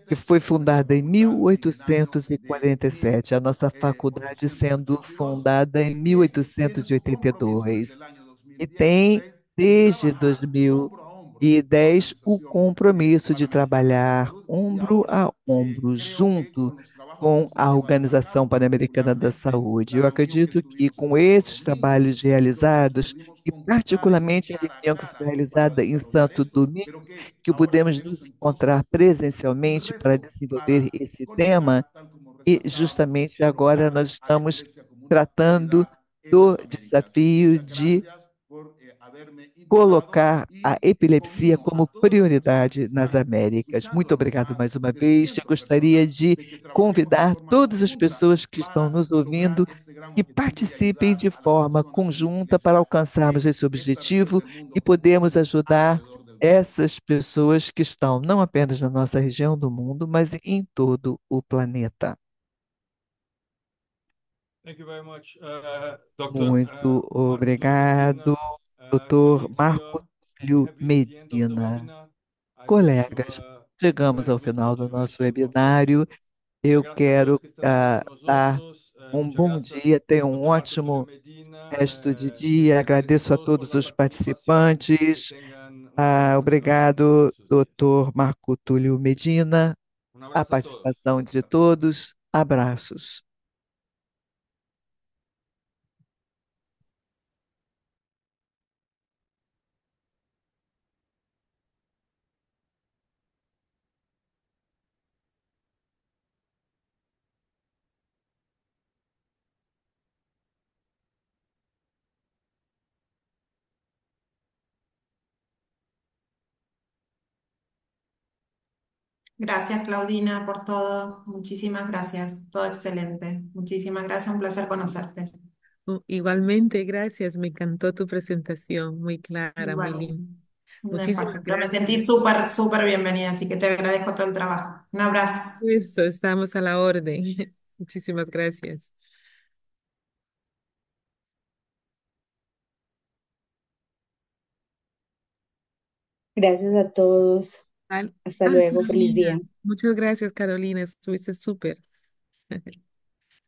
que foi fundada em 1847, a nossa faculdade sendo fundada em 1882, e tem, desde 2010, o compromisso de trabalhar ombro a ombro, junto com a Organização Pan-Americana da Saúde. Eu acredito que com esses trabalhos realizados, e particularmente a reunião que foi realizada em Santo Domingo, que podemos nos encontrar presencialmente para desenvolver esse tema, e justamente agora nós estamos tratando do desafio de colocar a epilepsia como prioridade nas Américas. Muito obrigado mais uma vez. Eu gostaria de convidar todas as pessoas que estão nos ouvindo que participem de forma conjunta para alcançarmos esse objetivo e podermos ajudar essas pessoas que estão não apenas na nossa região do mundo, mas em todo o planeta. Thank you very much, Dr. Muito Marco Tulio Medina. obrigado, Dr. Colleagues, Marco Tulio we have reached the end of the Medina. webinar. I wish you Colegas, chegamos ao very much final do nosso continuation of your webinário. Eu Graças a Deus quero que estamos aqui nós dar outros. um Muchas bom gracias, dia, tenham um Dr. Marco Tulio ótimo Medina, resto de y dia. Agradeço a agradecidos por todos la os participación. Que participantes. tengan una buena continuación Obrigado, en sus días. Dr. Marco Túlio Medina, Un a abrazo a todos. participação de todos. Abraços. Gracias, Claudina, por todo. Muchísimas gracias. Todo excelente. Muchísimas gracias. Un placer conocerte. Igualmente, gracias. Me encantó tu presentación, muy clara, muy Igual, linda. un Muchísimas esfuerzo. Pero me gracias. sentí súper, súper bienvenida, así que te agradezco todo el trabajo. Un abrazo. Listo, estamos a la orden. Muchísimas gracias. Gracias a todos. Hasta luego. Feliz día. Carolina, muchas gracias, Carolina. Estuviste súper.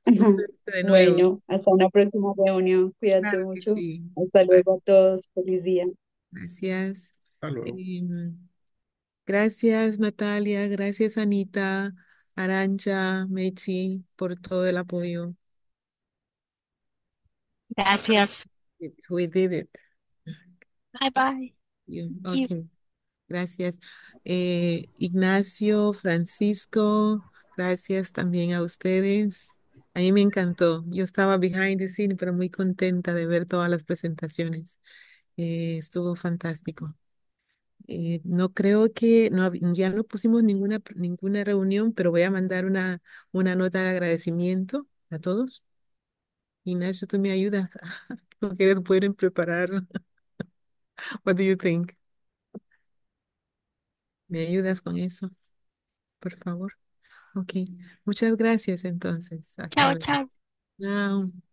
Gusto verte de nuevo. Bueno, hasta una próxima reunión. Cuídate Claro que mucho. sí. Hasta luego a todos. Feliz día. Gracias. Hasta luego. Gracias, Natalia. Gracias, Anita, Arancha, Mechi, por todo el apoyo. Gracias. We did it. Bye bye. Ok, gracias. Ignacio, Francisco, gracias también a ustedes. A mí me encantó. Yo estaba behind the scene, pero muy contenta de ver todas las presentaciones. Estuvo fantástico. No creo que, no, ya no pusimos ninguna reunión, pero voy a mandar una nota de agradecimiento a todos. Ignacio, tú me ayudas. ¿Ustedes pueden preparar? What do you think? ¿Me ayudas con eso, por favor? Ok. Muchas gracias entonces. Hasta Chao, luego. chao. Chao.